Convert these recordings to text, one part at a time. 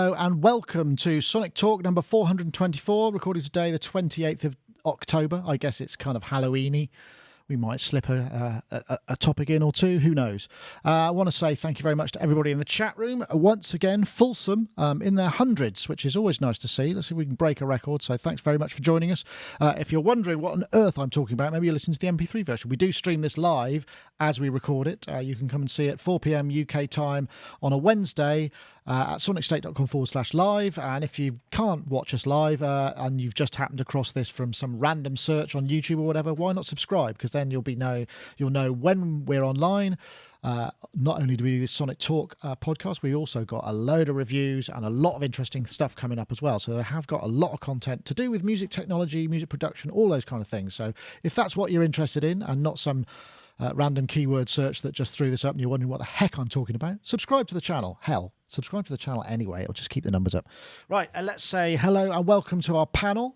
Hello and welcome to Sonic Talk number 424, recorded today the 28th of October. I guess it's kind of Halloween-y. We might slip a topic in or two, who knows. I want to say thank you very much to everybody in the chat room. Once again, fulsome, in their hundreds, which is always nice to see. Let's see if we can break a record, so thanks very much for joining us. If you're wondering what on earth I'm talking about, maybe you're listening to the MP3 version. We do stream this live as we record it. You can come and see it 4 p.m. UK time on a Wednesday at sonicstate.com/live. And if you can't watch us live and you've just happened across this from some random search on YouTube or whatever, why not subscribe? Because then you'll know when we're online. Not only do we do this Sonic Talk podcast, we also got a load of reviews and a lot of interesting stuff coming up as well. So they have got a lot of content to do with music technology, music production, all those kind of things. So if that's what you're interested in and not some random keyword search that just threw this up and you're wondering what the heck I'm talking about, subscribe to the channel. Hell, subscribe to the channel anyway. It'll just keep the numbers up. Right, let's say hello and welcome to our panel.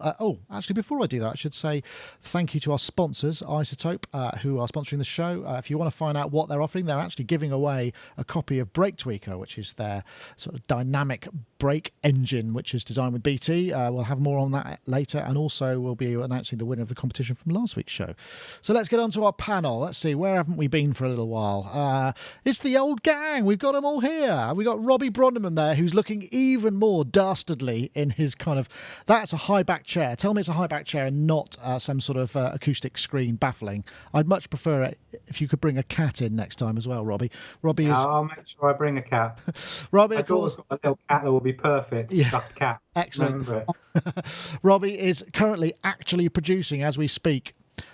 Actually, before I do that, I should say thank you to our sponsors, iZotope, who are sponsoring the show. If you want to find out what they're offering, they're actually giving away a copy of Brake Tweaker, which is their sort of dynamic brake engine, which is designed with BT. We'll have more on that later, and also we'll be announcing the winner of the competition from last week's show. So let's get on to our panel. Let's see, where haven't we been for a little while? It's the old gang. We've got them all here. We've got Robbie Bronneman there, who's looking even more dastardly in his kind of... That's a high-back chair. Tell me it's a high-back chair and not some sort of acoustic screen baffling. I'd much prefer it if you could bring a cat in next time as well, Robbie. Robbie is... I'll make sure I bring a cat. Robbie, I of course... got a little cat that will be perfect. Yeah. Stuffed cat. Excellent. Remember it. Robbie is currently actually producing as we speak.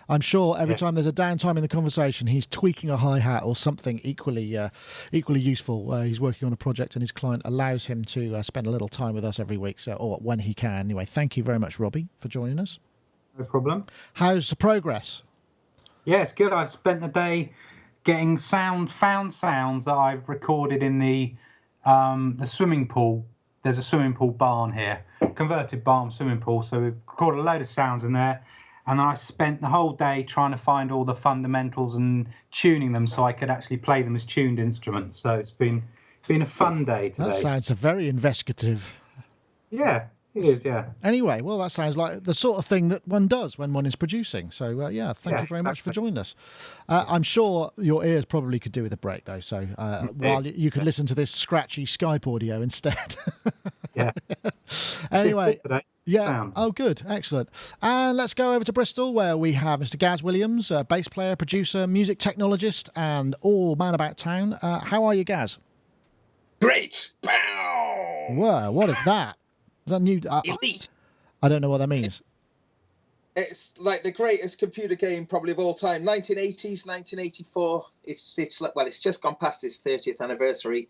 I'm sure every time there's a downtime in the conversation, he's tweaking a hi-hat or something equally useful. He's working on a project and his client allows him to spend a little time with us every week, or when he can. Anyway, thank you very much, Robbie, for joining us. No problem. How's the progress? Yeah, it's good. I've spent the day getting found sounds that I've recorded in the swimming pool. There's a swimming pool barn here, converted barn swimming pool. So we've recorded a load of sounds in there. And I spent the whole day trying to find all the fundamentals and tuning them so I could actually play them as tuned instruments. So it's been a fun day today. That sounds very investigative. Yeah, it is, yeah. Anyway, well, that sounds like the sort of thing that one does when one is producing. So, thank you very much for joining us. I'm sure your ears probably could do with a break, though. So while you could listen to this scratchy Skype audio instead. Yeah. Anyway. Yeah. Sound. Oh, good. Excellent. And let's go over to Bristol, where we have Mr. Gaz Williams, bass player, producer, music technologist, and all man about town. How are you, Gaz? Great. Bow. Whoa, what is that? Is that new? Elite. I don't know what that means. It's like the greatest computer game probably of all time. 1980s, 1984. It's like, well, it's just gone past its 30th anniversary,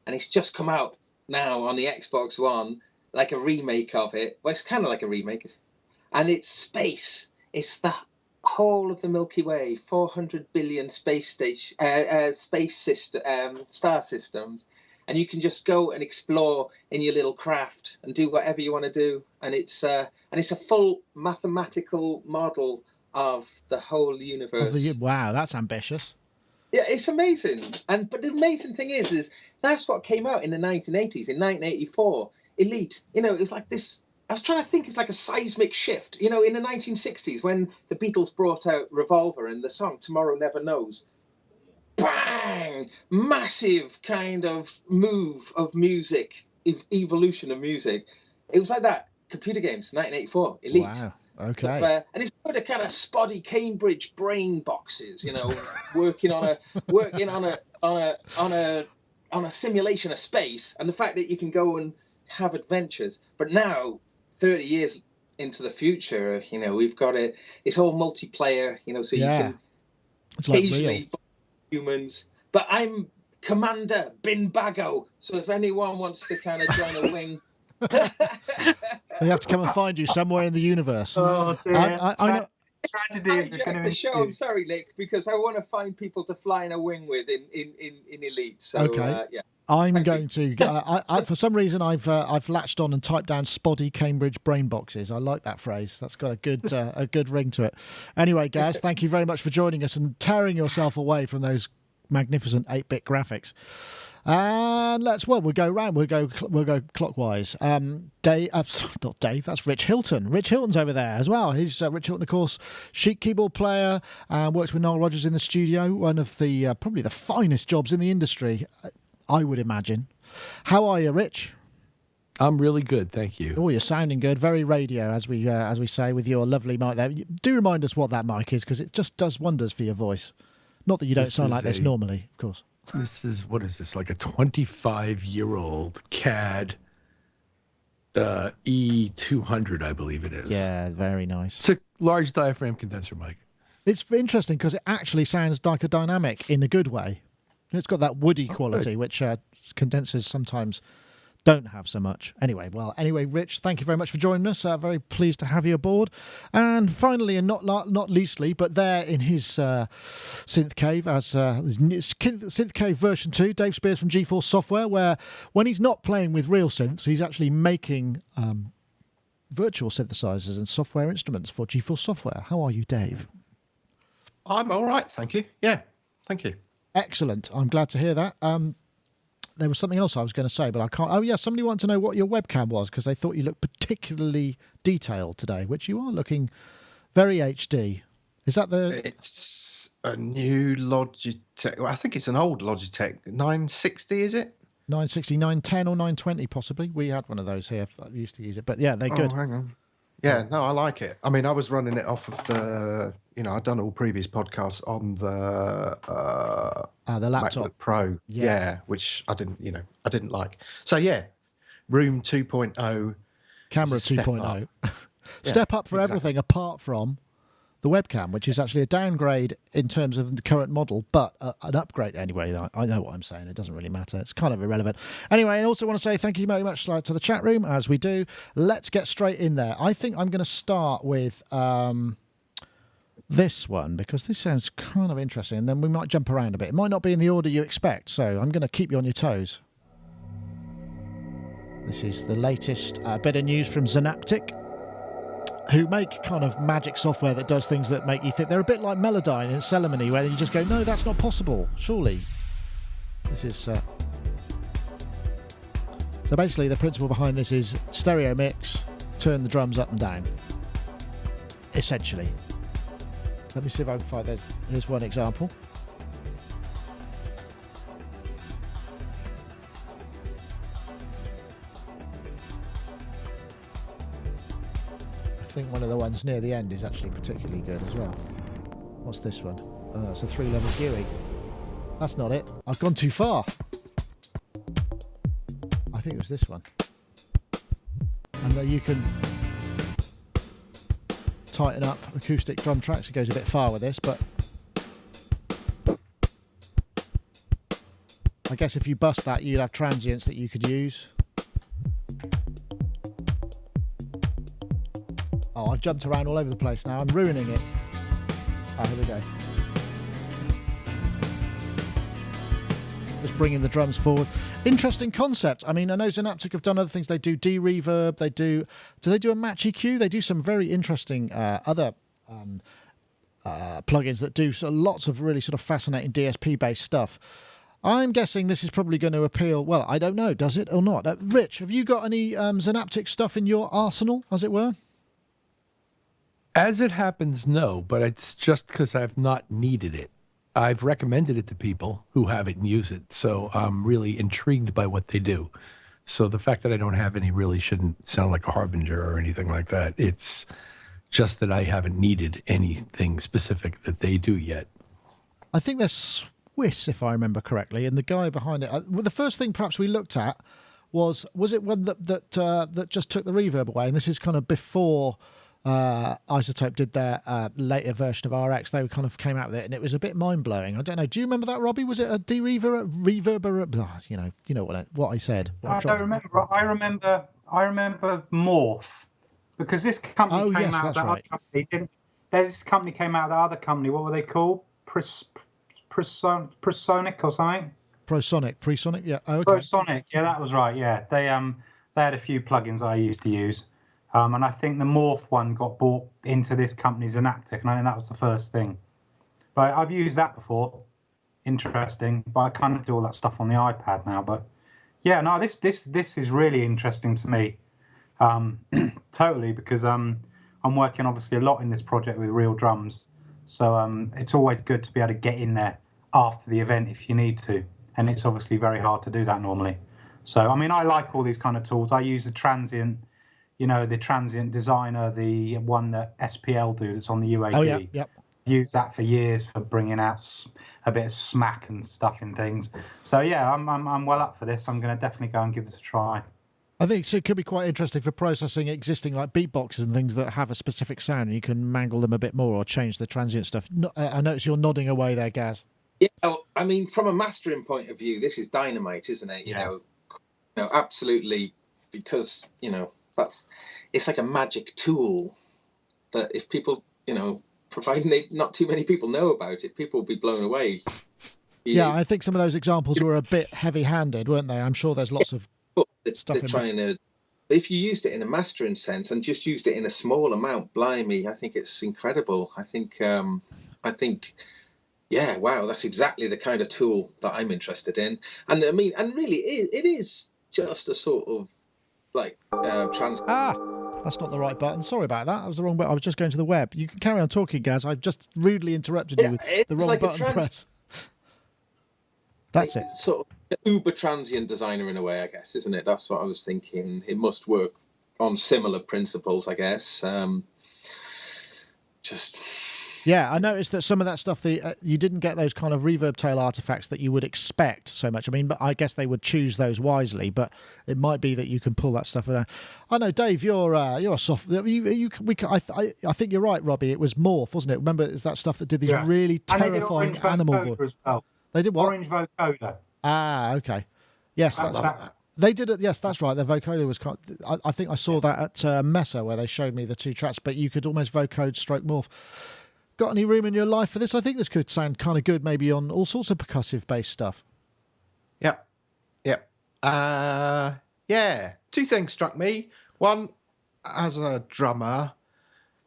and it's just come out now on the Xbox One. Like a remake of it. Well, it's kind of like a remake. And it's space. It's the whole of the Milky Way, 400 billion star systems. And you can just go and explore in your little craft and do whatever you want to do. And it's a full mathematical model of the whole universe. Wow, that's ambitious. Yeah, it's amazing. But the amazing thing is that's what came out in the 1980s, in 1984. Elite, it's like this. I was trying to think, it's like a seismic shift. In the 1960s, when the Beatles brought out Revolver and the song Tomorrow Never Knows, bang! Massive kind of move of music, evolution of music. It was like that. Computer games, 1984, Elite. Wow. Okay. And it's got a kind of Spoddy Cambridge brain boxes, working on a simulation of space, and the fact that you can go and have adventures. But now 30 years into the future, we've got it's all multiplayer, so you can occasionally humans. But I'm Commander Bin Bago, so if anyone wants to kind of join a wing, they have to come and find you somewhere in the universe. Oh dear. I know. Tragedies are going to the show. I'm sorry, Nick, because I want to find people to fly in a wing with in Elite. So okay. Yeah. I'm going to. I for some reason, I've latched on and typed down Spoddy Cambridge brain boxes. I like that phrase. That's got a good ring to it. Anyway, Gaz, thank you very much for joining us and tearing yourself away from those magnificent 8-bit graphics. And we'll go round. We'll go clockwise. Dave, not Dave. That's Rich Hilton. Rich Hilton's over there as well. He's Rich Hilton, of course, Chic keyboard player. Works with Noel Rogers in the studio. One of the probably the finest jobs in the industry, I would imagine. How are you, Rich? I'm really good, thank you. Oh, you're sounding good. Very radio, as we say, with your lovely mic there. Do remind us what that mic is, because it just does wonders for your voice. Not that you don't sound like this normally, of course. What is this, like a 25-year-old CAD E200, I believe it is. Yeah, very nice. It's a large diaphragm condenser mic. It's interesting because it actually sounds like a dynamic in a good way. It's got that woody quality, which condensers sometimes don't have so much. Anyway, Rich, thank you very much for joining us. Very pleased to have you aboard. And finally, and not leastly, but there in his synth cave, as his synth cave version 2, Dave Spears from GeForce Software, where when he's not playing with real synths, he's actually making virtual synthesizers and software instruments for GeForce Software. How are you, Dave? I'm all right, thank you. Yeah, thank you. Excellent. I'm glad to hear that. There was something else I was going to say, but I can't. Oh, yeah, somebody wanted to know what your webcam was because they thought you looked particularly detailed today, which you are looking very HD. Is that the... It's a new Logitech. Well, I think it's an old Logitech. 960, is it? 960, 910 or 920 possibly. We had one of those here. I used to use it, but yeah, they're good. Hang on. Yeah, no, I like it. I mean, I was running it off of the... I'd done all previous podcasts on the laptop MacBook Pro, which I didn't like. So yeah, Room 2.0, camera 2.0, step up for everything apart from the webcam, which is actually a downgrade in terms of the current model, but an upgrade anyway. I know what I'm saying. It doesn't really matter. It's kind of irrelevant. Anyway, I also want to say thank you very much to the chat room, as we do. Let's get straight in there. I think I'm going to start with... this one, because this sounds kind of interesting, and then we might jump around a bit. It might not be in the order you expect, so I'm going to keep you on your toes. This is the latest bit of news from Zynaptiq, who make kind of magic software that does things that make you think. They're a bit like Melodyne and Celemony, where you just go, no, that's not possible, surely. This is... So basically, the principle behind this is stereo mix, turn the drums up and down, essentially. Let me see if I can find. Here's one example. I think one of the ones near the end is actually particularly good as well. What's this one? It's a 3-level GUI. That's not it. I've gone too far. I think it was this one. And there you can tighten up acoustic drum tracks. It goes a bit far with this, but I guess if you bust that, you'd have transients that you could use. Oh, I've jumped around all over the place now. I'm ruining it. Oh, here we go. Just bringing the drums forward. Interesting concept. I mean, I know Zynaptiq have done other things. They do de-reverb. Do they do a match EQ? They do some very interesting other plugins that do lots of really sort of fascinating DSP-based stuff. I'm guessing this is probably going to appeal. Well, I don't know. Does it or not? Rich, have you got any Zynaptiq stuff in your arsenal, as it were? As it happens, no, but it's just because I've not needed it. I've recommended it to people who have it and use it, so I'm really intrigued by what they do. So the fact that I don't have any really shouldn't sound like a harbinger or anything like that. It's just that I haven't needed anything specific that they do yet. I think they're Swiss, if I remember correctly, and the guy behind it. Well, the first thing perhaps we looked at was it one that just took the reverb away, and this is kind of before iZotope did their later version of RX. They kind of came out with it, and it was a bit mind-blowing. I don't know. Do you remember that, Robbie? Was it a reverber? Oh, you know what I said. I don't remember. I remember Morph, because this company came out of that other company. This company came out of the other company. What were they called? Prosonic or something? Presonic. Yeah. Oh, okay. Prosonic. Yeah, that was right. Yeah, they had a few plugins I used to use. And I think the Morph one got bought into this company's Zynaptiq, and I think that was the first thing. But I've used that before interesting. But I kind of do all that stuff on the iPad now. But yeah, no, this is really interesting to me, totally, because I'm working obviously a lot in this project with real drums. So it's always good to be able to get in there after the event if you need to, and it's obviously very hard to do that normally. So I mean, I like all these kind of tools. I use the transient, the transient designer, the one that SPL do that's on the UAD. Oh yeah, yep. Use that for years for bringing out a bit of smack and stuff in things. So yeah, I'm well up for this. I'm going to definitely go and give this a try. I think it could be quite interesting for processing existing like beatboxes and things that have a specific sound, and you can mangle them a bit more or change the transient stuff. I notice you're nodding away there, Gaz. Yeah, I mean, from a mastering point of view, this is dynamite, isn't it? You know, absolutely, because it's like a magic tool that if people, providing not too many people know about it, people will be blown away. Yeah, I think some of those examples were a bit heavy-handed, weren't they? I'm sure there's lots of stuff they're trying to. But if you used it in a mastering sense and just used it in a small amount, blimey, I think it's incredible. I think, yeah, wow, that's exactly the kind of tool that I'm interested in. And I mean, and really, it is just a sort of like trans. That's not the right button. Sorry about that. That was the wrong button. I was just going to the web. You can carry on talking, Gaz. I've just rudely interrupted you with the wrong like button press. That's it. Sort of uber transient designer in a way, I guess, isn't it? That's what I was thinking. It must work on similar principles, I guess. Yeah, I noticed that some of that stuff, you didn't get those kind of reverb tail artifacts that you would expect so much. I mean, but I guess they would choose those wisely. But it might be that you can pull that stuff around. I know, Dave, you're a soft. I think you're right, Robbie. It was Morph, wasn't it? Remember, it's that stuff that did these really terrifying animal voices. Well. They did what? Orange vocoder. Ah, okay. Yes, that's that. They did it. Yes, that's right. Their vocoder was. I think I saw that at Mesa where they showed me the two tracks, but you could almost vocode stroke morph. Got any room in your life for this? I think this could sound kind of good, maybe on all sorts of percussive-based stuff. Yep. Yeah. Two things struck me. One, as a drummer,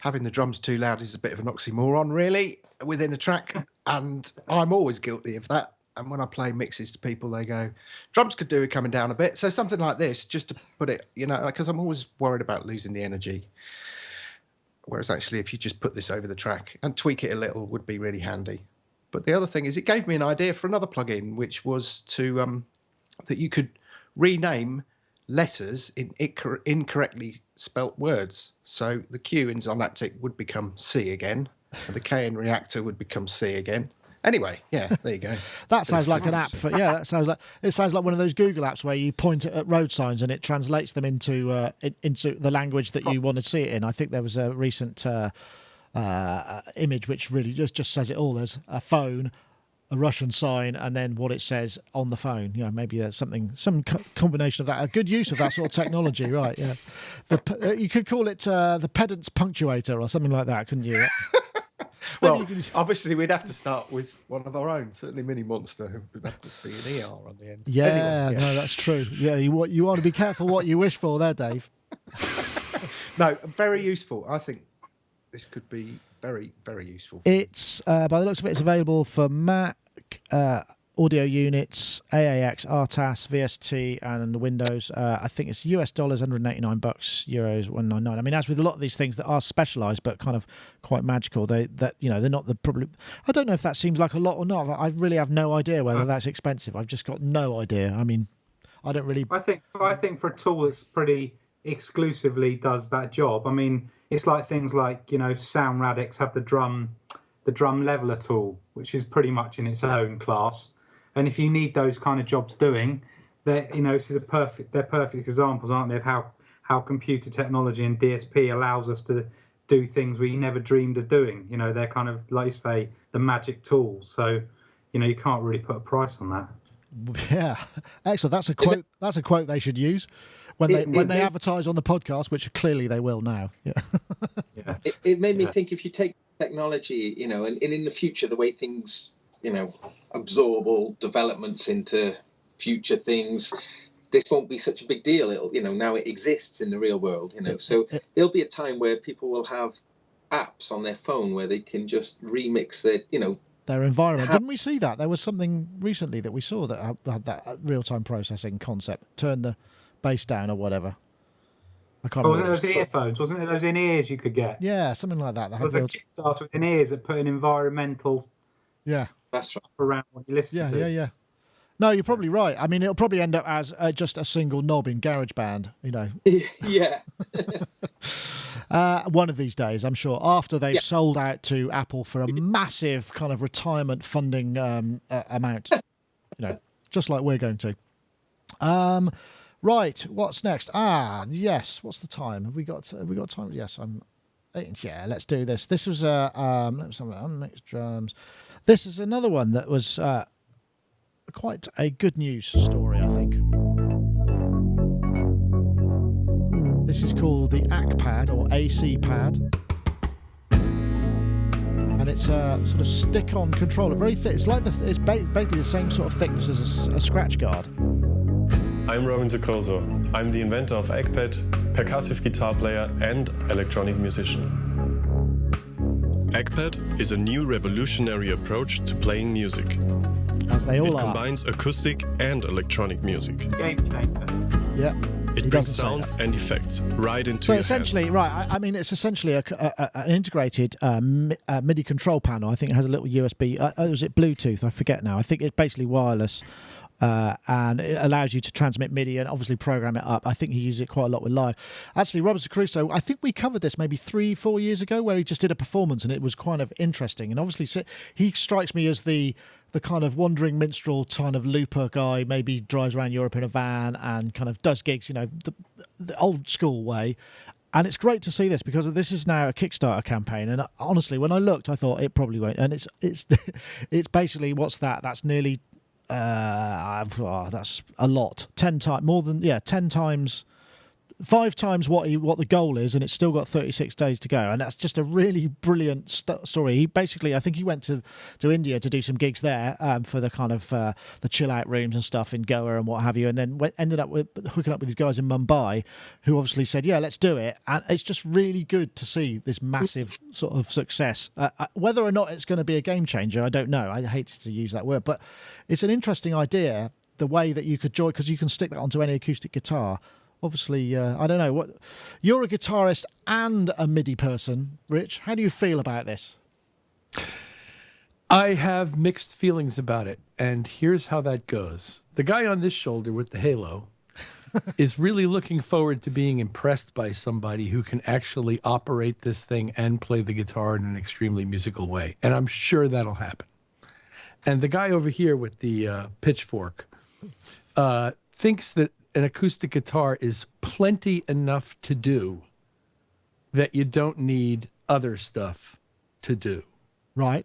having the drums too loud is a bit of an oxymoron, really, within a track. And I'm always guilty of that. And when I play mixes to people, they go, drums could do with coming down a bit. So something like this, just to put it, because I'm always worried about losing the energy. Whereas actually, if you just put this over the track and tweak it a little, would be really handy. But the other thing is, it gave me an idea for another plugin, which was to that you could rename letters in incorrectly spelt words. So the Q in Zynaptiq would become C again, and the K in Reactor would become C again. Anyway, yeah, there you go. That sounds like an app. That sounds like one of those Google apps where you point at road signs and it translates them into the language that you want to see it in. I think there was a recent image which really just says it all. There's a phone, a Russian sign, and then what it says on the phone. Maybe there's some combination of that. A good use of that sort of technology, right? Yeah. You could call it the pedant's punctuator or something like that, couldn't you? Well, obviously, we'd have to start with one of our own. Certainly, Mini Monster would have to be an ER on the end. Yeah, anyway, no, that's true. Yeah, you want to be careful what you wish for there, Dave. No, very useful. I think this could be very, very useful. It's, by the looks of it, it's available for Mac, audio units, AAX, RTAS, VST, and Windows. I think it's US dollars, $189, euros, 199. I mean, as with a lot of these things that are specialised but kind of quite magical, they're not the problem. I don't know if that seems like a lot or not. I really have no idea whether that's expensive. I've just got no idea. I mean, I don't really. I think for a tool that's pretty exclusively does that job. I mean, it's like things like Sound Radix have the drum leveler tool, which is pretty much in its own class. And if you need those kind of jobs doing, they're perfect examples, aren't they, of how computer technology and DSP allows us to do things we never dreamed of doing. They're kind of, like you say, the magic tools. So, you can't really put a price on that. Yeah, excellent. That's a quote. That's a quote they should use when they advertise on the podcast, which clearly they will now. Yeah. Yeah. It made me think, if you take technology, and in the future, the way things, absorb all developments into future things, this won't be such a big deal. It'll, now it exists in the real world, so there'll be a time where people will have apps on their phone where they can just remix their, their environment. Didn't we see that? There was something recently that we saw that had that real-time processing concept. Turn the bass down or whatever. I can't remember. Those earphones, wasn't it? Those in-ears you could get. Yeah, something like that. There was a Kickstarter with in-ears that put an environmental That's right. stuff around what you listen to. Yeah. No, you're probably right. I mean, it'll probably end up as just a single knob in GarageBand, you know. Yeah. One of these days, I'm sure, after they've sold out to Apple for a massive kind of retirement funding amount, you know, just like we're going to. Right, what's next? Yes. What's the time? Have we got time? Yes, yeah, let's do this. This was unmixed drums. This is another one that was quite a good news story, I think. This is called the ACPAD or ACPAD. And it's a sort of stick-on controller, very thick. It's basically the same sort of thickness as a scratch guard. I'm Robin Zuccoso. I'm the inventor of ACPAD, percussive guitar player and electronic musician. ACPAD is a new revolutionary approach to playing music. As they all It are. combines acoustic and electronic music. Game changer. Yeah. It brings sounds and effects right into So your essentially, hands. right, I mean, it's essentially an integrated MIDI control panel. I think it has a little USB. Was it Bluetooth? I forget now. I think it's basically wireless. And it allows you to transmit MIDI and obviously program it up. I think he uses it quite a lot with live. Actually, Robert Crusoe, I think we covered this maybe 3-4 years ago, where he just did a performance and it was kind of interesting. And obviously, he strikes me as the kind of wandering minstrel kind of looper guy. Maybe drives around Europe in a van and kind of does gigs, you know, the old school way. And it's great to see this because this is now a Kickstarter campaign. And honestly, when I looked, I thought it probably won't. And it's basically, what's that? That's nearly. That's a lot. 10 times, 5 times what the goal is, and it's still got 36 days to go. And that's just a really brilliant story. He basically, I think he went to India to do some gigs there for the kind of the chill out rooms and stuff in Goa and what have you, and then ended up hooking up with these guys in Mumbai, who obviously said, "Yeah, let's do it." And it's just really good to see this massive sort of success. Whether or not it's going to be a game changer, I don't know. I hate to use that word, but it's an interesting idea. The way that you could join, because you can stick that onto any acoustic guitar. Obviously, I don't know. You're a guitarist and a MIDI person, Rich. How do you feel about this? I have mixed feelings about it, and here's how that goes. The guy on this shoulder with the halo is really looking forward to being impressed by somebody who can actually operate this thing and play the guitar in an extremely musical way, and I'm sure that'll happen. And the guy over here with the pitchfork thinks that an acoustic guitar is plenty enough to do that you don't need other stuff to do. Right.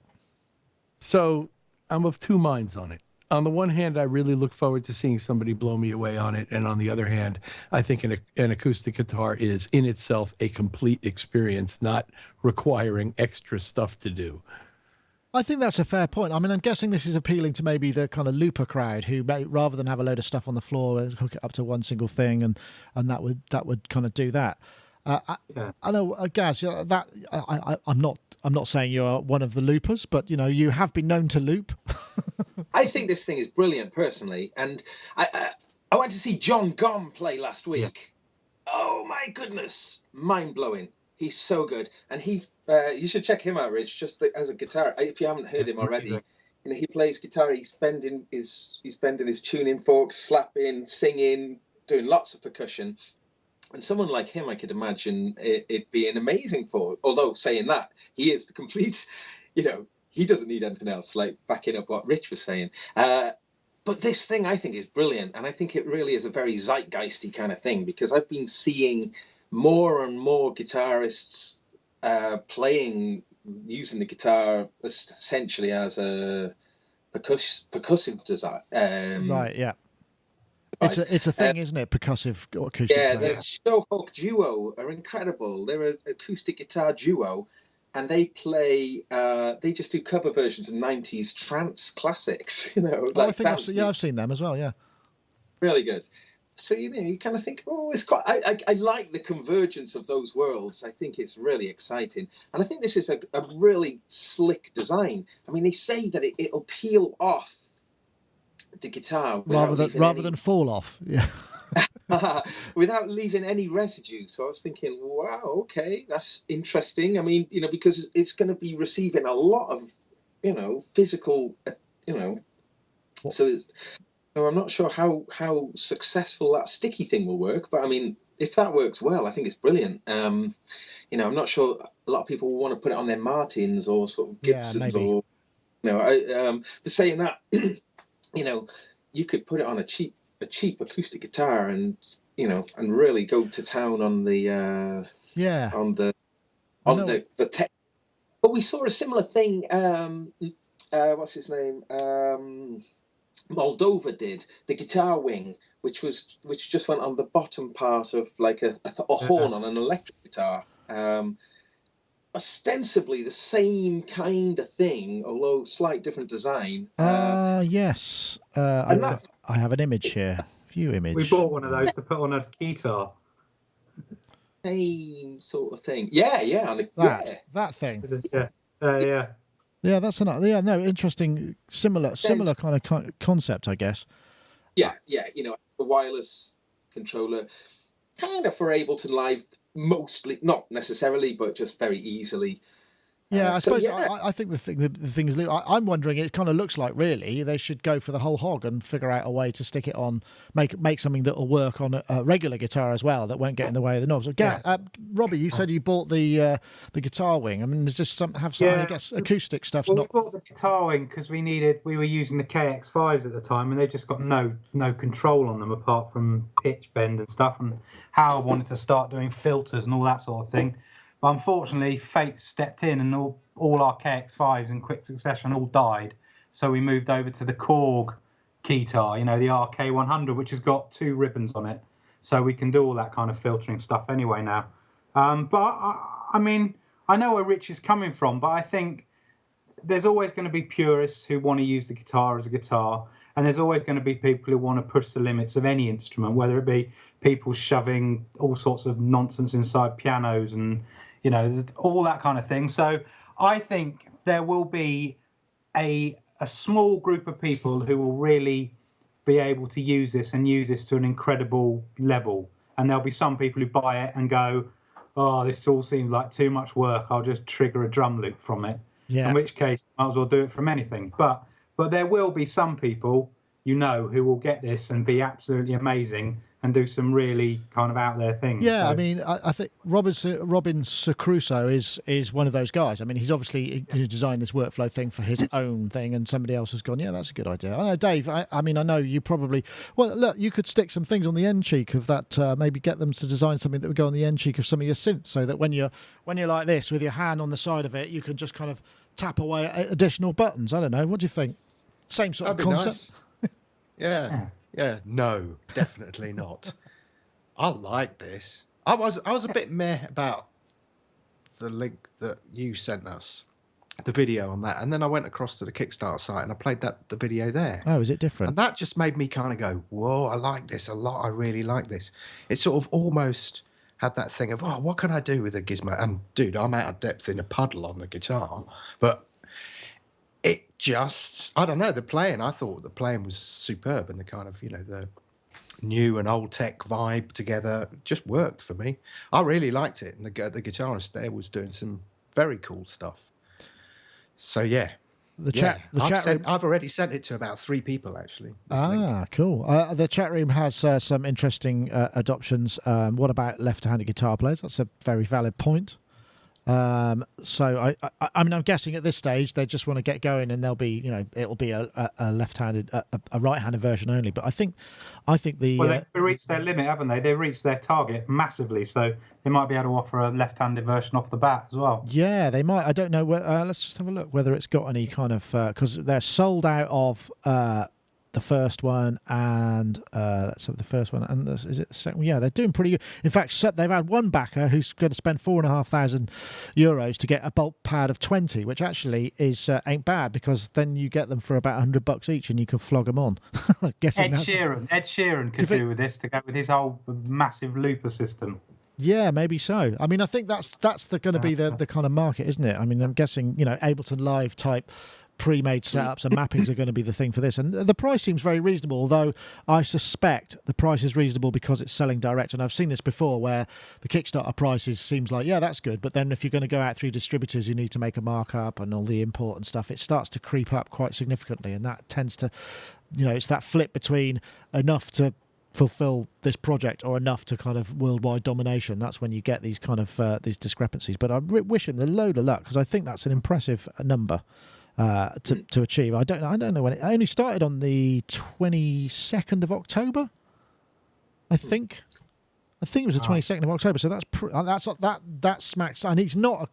So I'm of two minds on it. On the one hand, I really look forward to seeing somebody blow me away on it. And on the other hand, I think an acoustic guitar is in itself a complete experience, not requiring extra stuff to do. I think that's a fair point. I mean, I'm guessing this is appealing to maybe the kind of looper crowd who, rather than have a load of stuff on the floor, hook it up to one single thing, and that would kind of do that. I know, Gaz. I'm not saying you're one of the loopers, but you know, you have been known to loop. I think this thing is brilliant, personally, and I went to see John Gomm play last week. Yeah. Oh my goodness, mind blowing. He's so good, and he's you should check him out, Rich. Just as a guitar, if you haven't heard him already, you know, he plays guitar. He's bending his tuning forks, slapping, singing, doing lots of percussion. And someone like him, I could imagine it being amazing for. Although saying that, he is the complete, you know, he doesn't need anything else. Like backing up what Rich was saying. But this thing, I think, is brilliant, and I think it really is a very zeitgeisty kind of thing, because I've been seeing more and more guitarists using the guitar essentially as a percussive design. Right, yeah. It's a thing, isn't it? Percussive acoustic. Yeah, player. the Showhawk duo are incredible. They're an acoustic guitar duo, and they play. They just do cover versions of '90s trance classics. You know, I think I've seen them as well. Yeah, really good. So you kind of think, oh, it's quite. I like the convergence of those worlds. I think it's really exciting, and I think this is a really slick design. I mean, they say that it'll peel off the guitar rather than fall off. Yeah. without leaving any residue. So I was thinking, wow, okay, that's interesting. I mean, because it's going to be receiving a lot of, physical, so I'm not sure how successful that sticky thing will work, but I mean, if that works well, I think it's brilliant. I'm not sure a lot of people will want to put it on their Martins or sort of Gibsons, or but saying that, you could put it on a cheap acoustic guitar and really go to town on the tech. But we saw a similar thing. What's his name? Moldova did the guitar wing, which just went on the bottom part of like a horn on an electric guitar. Ostensibly the same kind of thing, although slight different design. Yes. I have an image here. View image. We bought one of those to put on a guitar. Same sort of thing. Yeah. That thing. Yeah. Yeah, that's another. Yeah, no, interesting. Similar kind of concept, I guess. Yeah. The wireless controller, kind of for Ableton Live, mostly, not necessarily, but just very easily. Yeah, I suppose. I think the thing is, I'm wondering. It kind of looks like really they should go for the whole hog and figure out a way to stick it on, make something that will work on a regular guitar as well, that won't get in the way of the knobs. Robbie, you said you bought the guitar wing. I mean, there's just I guess acoustic stuff. Well, we bought the guitar wing because we were using the KX5s at the time, and they just got no control on them apart from pitch bend and stuff, and how I wanted to start doing filters and all that sort of thing. But unfortunately, fate stepped in, and all our KX5s in quick succession all died. So we moved over to the Korg guitar, the RK100, which has got 2 ribbons on it. So we can do all that kind of filtering stuff anyway now. But I mean, I know where Rich is coming from, but I think there's always going to be purists who want to use the guitar as a guitar. And there's always going to be people who want to push the limits of any instrument, whether it be people shoving all sorts of nonsense inside pianos and all that kind of thing. So I think there will be a small group of people who will really be able to use this to an incredible level. And there'll be some people who buy it and go, oh, this all seems like too much work. I'll just trigger a drum loop from it. Yeah. In which case, I might as well do it from anything. But there will be some people, who will get this and be absolutely amazing and do some really kind of out there things. Yeah, so. I mean, I think Robin Sacruso is one of those guys. I mean, he's obviously designed this workflow thing for his own thing, and somebody else has gone, yeah, that's a good idea. I know, Dave, I mean, I know you probably... Well, look, you could stick some things on the end cheek of that, maybe get them to design something that would go on the end cheek of some of your synths, so that when you're like this, with your hand on the side of it, you can just kind of tap away at additional buttons. I don't know. What do you think? Same sort of concept? Nice. Yeah, no, definitely not. I like this. I was a bit meh about the link that you sent us, the video on that, and then I went across to the Kickstarter site and I played the video there. Oh, is it different? And that just made me kind of go, whoa, I like this a lot. I really like this. It sort of almost had that thing of, oh, what can I do with a gizmo? And dude, I'm out of depth in a puddle on the guitar, but it just, I don't know, I thought the playing was superb, and the kind of, the new and old tech vibe together just worked for me. I really liked it, and the guitarist there was doing some very cool stuff. So yeah. I've already sent it to about 3 people, actually. Cool. The chat room has some interesting adoptions. What about left-handed guitar players? That's a very valid point. So I mean, I'm guessing at this stage they just want to get going, and there'll be, it'll be a left-handed, a right-handed version only. But I think the they've reached their limit, haven't they? They've reached their target massively, so they might be able to offer a left-handed version off the bat as well. Yeah, they might. I don't know. Let's just have a look whether it's got any kind of because they're sold out of the first one, and let's have the first one, and is it the second one? Yeah, they're doing pretty good. In fact, they've had one backer who's going to spend €4,500 to get a bulk pad of 20, which actually is ain't bad, because then you get them for about $100 each, and you can flog them on. Ed Sheeran could do with this to go with his whole massive looper system. Yeah, maybe so. I mean, I think that's going to be the kind of market, isn't it? I mean, I'm guessing, Ableton Live type pre-made setups and mappings are going to be the thing for this, and the price seems very reasonable, although I suspect the price is reasonable because it's selling direct. And I've seen this before where the Kickstarter prices seems like, yeah, that's good, but then if you're going to go out through distributors, you need to make a markup and all the import and stuff, it starts to creep up quite significantly, and that tends to, it's that flip between enough to fulfill this project or enough to kind of worldwide domination. That's when you get these kind of these discrepancies. But I wish him a load of luck, because I think that's an impressive number to achieve. I don't know when it only started, on the 22nd of October, I think it was the 22nd of October. So that smacks. And it's not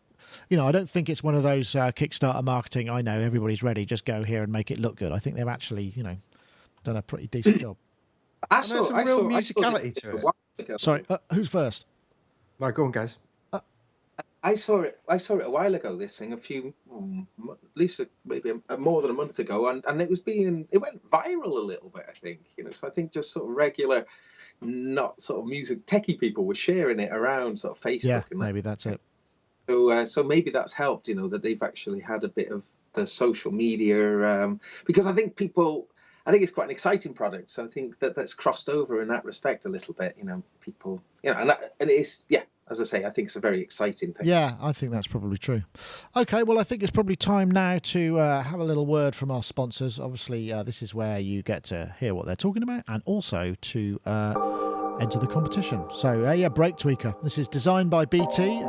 I don't think it's one of those Kickstarter marketing, I know everybody's ready, just go here and make it look good. I think they've actually done a pretty decent job. There's some real musicality to it. Sorry, who's first? No, go on, guys. I saw it a while ago. This thing, at least maybe more than a month ago, and it went viral a little bit. I think So I think just sort of regular, not sort of music techie people were sharing it around sort of Facebook. Yeah, maybe that's it. So maybe that's helped. That they've actually had a bit of the social media, because I think it's quite an exciting product. So I think that's crossed over in that respect a little bit. People, and it's, yeah, as I say, I think it's a very exciting thing. Yeah, I think that's probably true. Okay, well, I think it's probably time now to have a little word from our sponsors. Obviously, this is where you get to hear what they're talking about, and also to enter the competition. So, Break Tweaker. This is designed by BT,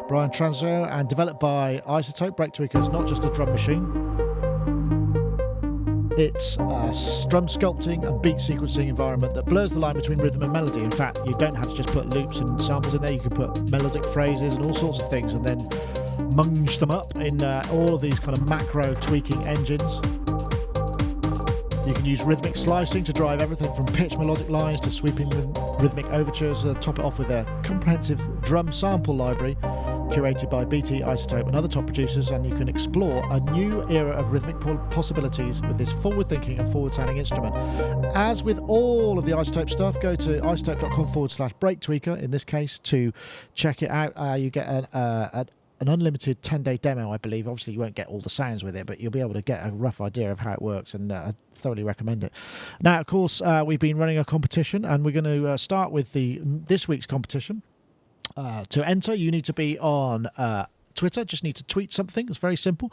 Brian Transo, and developed by iZotope. Break Tweaker is not just a drum machine. It's a drum sculpting and beat sequencing environment that blurs the line between rhythm and melody. In fact, you don't have to just put loops and samples in there. You can put melodic phrases and all sorts of things, and then munge them up in all of these kind of macro tweaking engines. You can use rhythmic slicing to drive everything from pitch melodic lines to sweeping rhythmic overtures. Top it off with a comprehensive drum sample library curated by BT, iZotope and other top producers, and you can explore a new era of rhythmic possibilities with this forward-thinking and forward-sounding instrument. As with all of the iZotope stuff, go to iZotope.com/breaktweaker, in this case, to check it out. You get an unlimited 10-day demo, I believe. Obviously, you won't get all the sounds with it, but you'll be able to get a rough idea of how it works, and I thoroughly recommend it. Now, of course, we've been running a competition, and we're going to start with this week's competition. To enter, you need to be on Twitter. Just need to tweet something. It's very simple.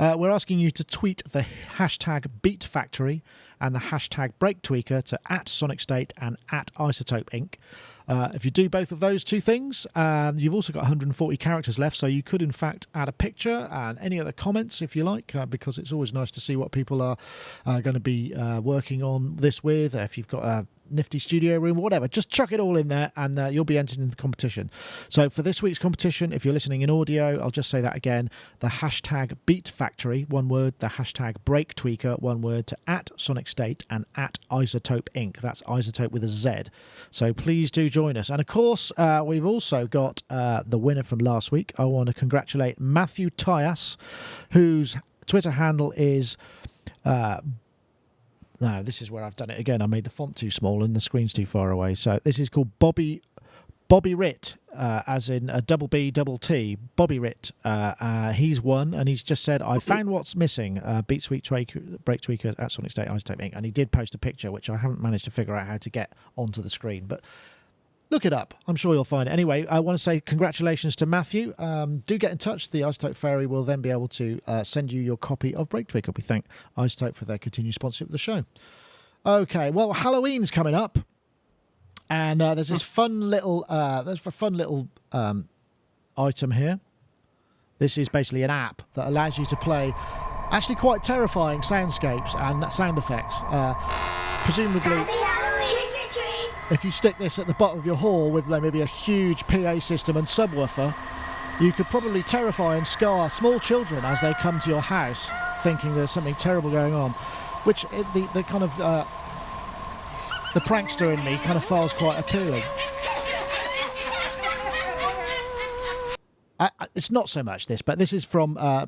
We're asking you to tweet the hashtag BeatFactory and the hashtag BreakTweaker to @SonicState and @iZotope Inc. If you do both of those two things, you've also got 140 characters left, so you could in fact add a picture and any other comments if you like, because it's always nice to see what people are going to be working on this with. If you've got a nifty studio room, whatever, just chuck it all in there, and you'll be entered into the competition. So for this week's competition, if you're listening in audio, I'll just say that again: the hashtag BeatFactory, one word, the hashtag BreakTweaker, one word, to @SonicState and @iZotope Inc. That's iZotope with a Z. So please do join us. And of course, we've also got the winner from last week. I want to congratulate Matthew Tyas, whose Twitter handle is no, this is where I've done it again. I made the font too small and the screen's too far away. So this is called Bobby Ritt, as in a double B, double T. Bobby Ritt. He's won, and he's just said, I found what's missing. Beat Sweet Break Tweakers @SonicState, iZotope Inc. And he did post a picture, which I haven't managed to figure out how to get onto the screen. But look it up. I'm sure you'll find it. Anyway, I want to say congratulations to Matthew. Do get in touch. The iZotope Fairy will then be able to send you your copy of Break Tweaker. We thank iZotope for their continued sponsorship of the show. Okay, well, Halloween's coming up, and there's this fun little item here. This is basically an app that allows you to play actually quite terrifying soundscapes and sound effects. Presumably, if you stick this at the bottom of your hall with maybe a huge PA system and subwoofer, you could probably terrify and scar small children as they come to your house thinking there's something terrible going on. which the kind of the prankster in me kind of finds quite appealing. It's not so much this, but this is from. I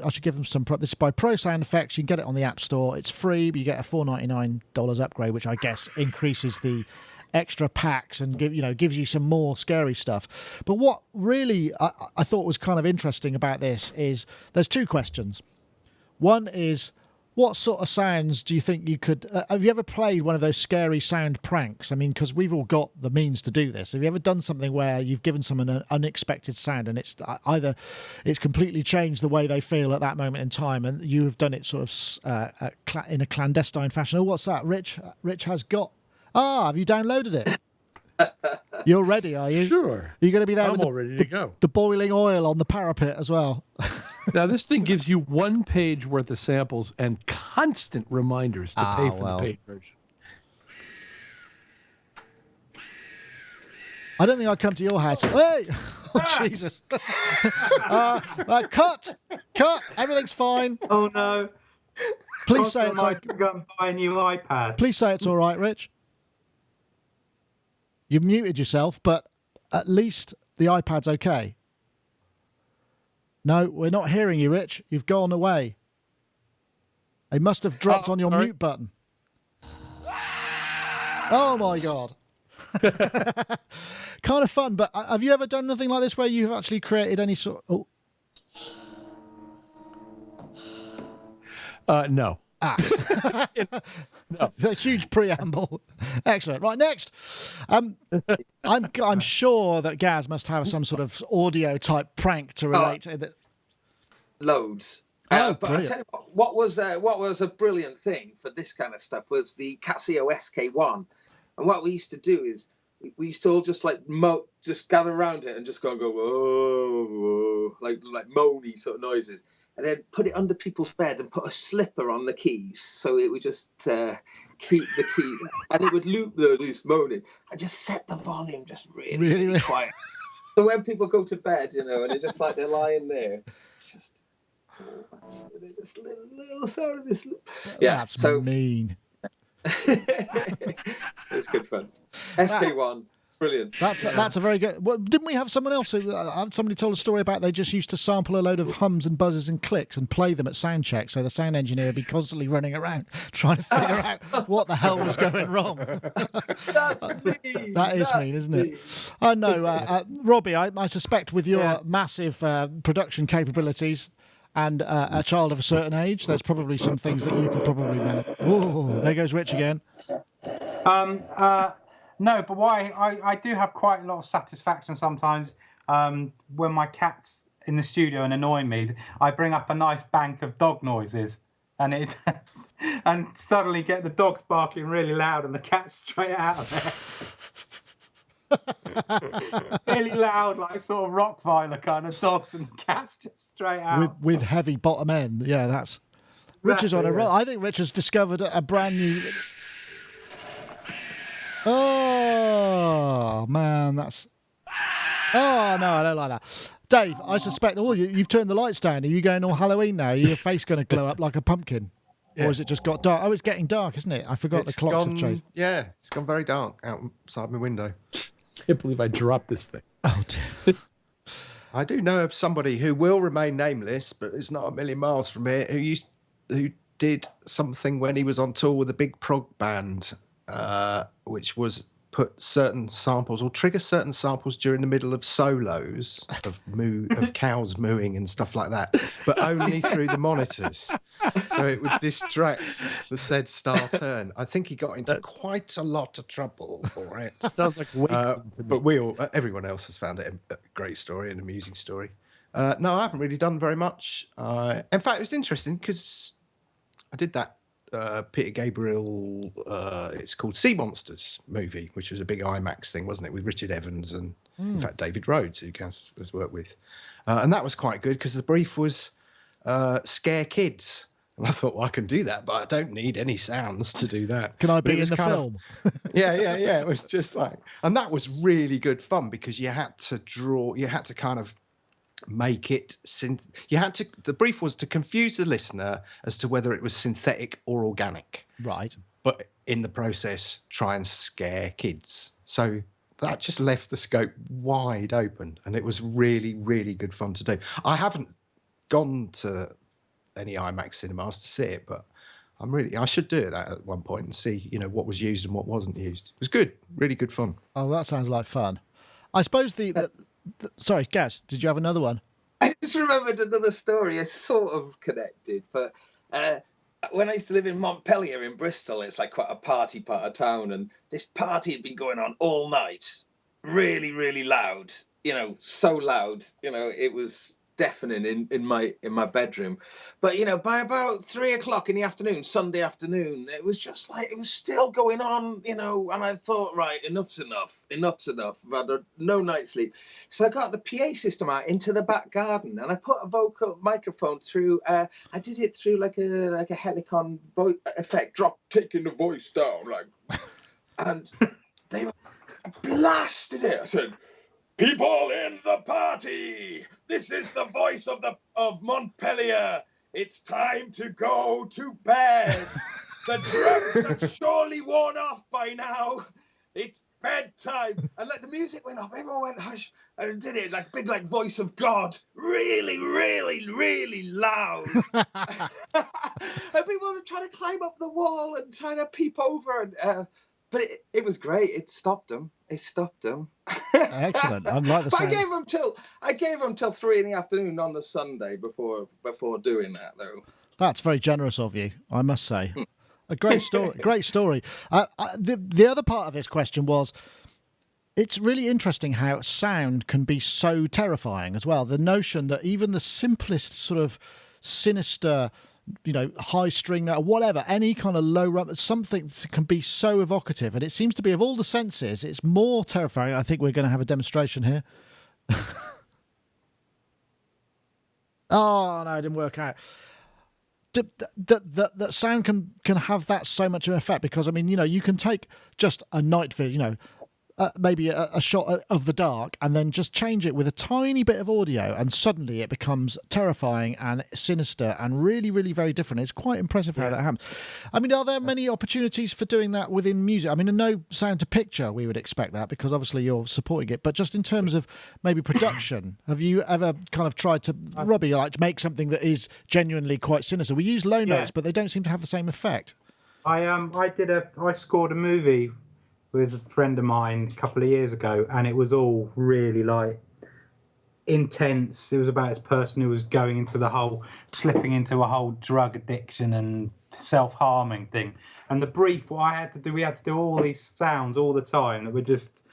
should give them some. This is by Pro Sound Effects. You can get it on the App Store. It's free, but you get a $4.99 upgrade, which I guess increases the extra packs and gives you some more scary stuff. But what really I thought was kind of interesting about this is there's two questions. One is, what sort of sounds do you think you could... have you ever played one of those scary sound pranks? I mean, because we've all got the means to do this. Have you ever done something where you've given someone an unexpected sound and it's either it's completely changed the way they feel at that moment in time, and you have done it sort of in a clandestine fashion? Oh, what's that? Rich has got... have you downloaded it? You're ready, are you? Sure. You're going to be there with all ready to go. The boiling oil on the parapet as well. Now, this thing gives you 1 page worth of samples and constant reminders to pay for the paid version. I don't think I'd come to your house. Hey! Oh, Jesus. Cut! Everything's fine. Oh, no. Please say it's to go and buy a new iPad. Please say it's all right, Rich. You've muted yourself, but at least the iPad's okay. No, we're not hearing you, Rich. You've gone away. They must have dropped on your mute button. Oh, my God. Kind of fun, but have you ever done anything like this where you've actually created any sort of... No. No. A huge preamble. Excellent. Right, next. I'm sure that Gaz must have some sort of audio type prank to relate to it. Loads. But I tell you what was a brilliant thing for this kind of stuff was the Casio SK1. And what we used to do is we used to all just just gather around it and just go whoa, whoa, like moany sort of noises. And then put it under people's bed and put a slipper on the keys, so it would just keep the key, and it would loop those moaning. I just set the volume just really quiet. So when people go to bed, and they're just like they're lying there, it's just this little sound of this. Yeah, that's so mean. It's good fun. SK1. Brilliant. That's a very good... Well, didn't we have someone else who... somebody told a story about they just used to sample a load of hums and buzzes and clicks and play them at sound check, so the sound engineer would be constantly running around trying to figure out what the hell was going wrong. That's mean. That is mean, isn't it? I know. Robbie, I suspect with your massive production capabilities and a child of a certain age, there's probably some things that you could probably manage. Oh, there goes Rich again. No, but why I do have quite a lot of satisfaction sometimes when my cat's in the studio and annoying me. I bring up a nice bank of dog noises, and and suddenly get the dogs barking really loud and the cat's straight out of there. Really loud, like sort of Rottweiler kind of dogs, and the cat's just straight out. With heavy bottom end. Yeah, that's... Rich is on a roll. I think Rich has discovered a brand new... Oh, man, that's... Oh, no, I don't like that. Dave, I suspect... Oh, you've turned the lights down. Are you going all Halloween now? Are your face going to glow up like a pumpkin? Yeah. Or has it just got dark? Oh, it's getting dark, isn't it? I forgot the clocks have changed. Yeah, it's gone very dark outside my window. I can't believe I dropped this thing. Oh, dear. I do know of somebody who will remain nameless, but it's not a million miles from here, who did something when he was on tour with a big prog band, which was put certain samples or trigger certain samples during the middle of solos of cows mooing and stuff like that, but only through the monitors. So it would distract the said star turn. I think he got into quite a lot of trouble for it. Sounds like but everyone else has found it a great story, an amusing story. No, I haven't really done very much. In fact, it was interesting because I did that Peter Gabriel, it's called Sea Monsters movie, which was a big IMAX thing, wasn't it, with Richard Evans and in fact David Rhodes, who Gaz has worked with, and that was quite good because the brief was scare kids, and I thought, well, I can do that, but I don't need any sounds to do that. Can I be in the film? Yeah, it was just like, and that was really good fun because you had to kind of make it the brief was to confuse the listener as to whether it was synthetic or organic, Right. but in the process try and scare kids. So that just left the scope wide open, and it was really, really good fun to do. I haven't gone to any IMAX cinemas to see it, but I should do that at one point and see, what was used and what wasn't used. It was good, really good fun. Oh, that sounds like fun. I suppose sorry, Gaz, did you have another one? I just remembered another story. It's sort of connected, but when I used to live in Montpellier in Bristol, it's like quite a party part of town, and this party had been going on all night, really, really loud. So loud. It was deafening in my bedroom. But by about 3:00 in the afternoon, Sunday afternoon, it was just like it was still going on. And I thought, right, enough's enough. I've had no night's sleep, so I got the PA system out into the back garden, and I put a vocal microphone through. I did it through like a Helicon effect drop, taking the voice down, like, and they blasted it. I said, "People in the party, this is the voice of Montpellier. It's time to go to bed. The drugs have surely worn off by now. It's bedtime." And the music went off. Everyone went hush. I did it like big, like voice of God, really, really, really loud. And people were trying to climb up the wall and trying to peep over, and but it was great. It stopped them. Excellent. I like the But sound. I gave them till 3 p.m. on the Sunday before doing that, though. That's very generous of you, I must say. A great story. Great story. The other part of this question was, it's really interesting how sound can be so terrifying as well. The notion that even the simplest sort of sinister, high string note, whatever, any kind of low run, something can be so evocative. And it seems to be, of all the senses, it's more terrifying. I think we're going to have a demonstration here. Oh, no, it didn't work out. That sound can have that so much of an effect, because, you can take just a night vision, maybe a shot of the dark, and then just change it with a tiny bit of audio, and suddenly it becomes terrifying and sinister and really, really very different. It's quite impressive how that happens. Are there many opportunities for doing that within music? No sound to picture, we would expect that, because obviously you're supporting it, but just in terms of maybe production, have you ever kind of tried to, Robbie, to make something that is genuinely quite sinister? We use low notes, but they don't seem to have the same effect. I scored a movie with a friend of mine a couple of years ago, and it was all really intense. It was about this person who was slipping into a whole drug addiction and self-harming thing. And the brief, we had to do all these sounds all the time that were just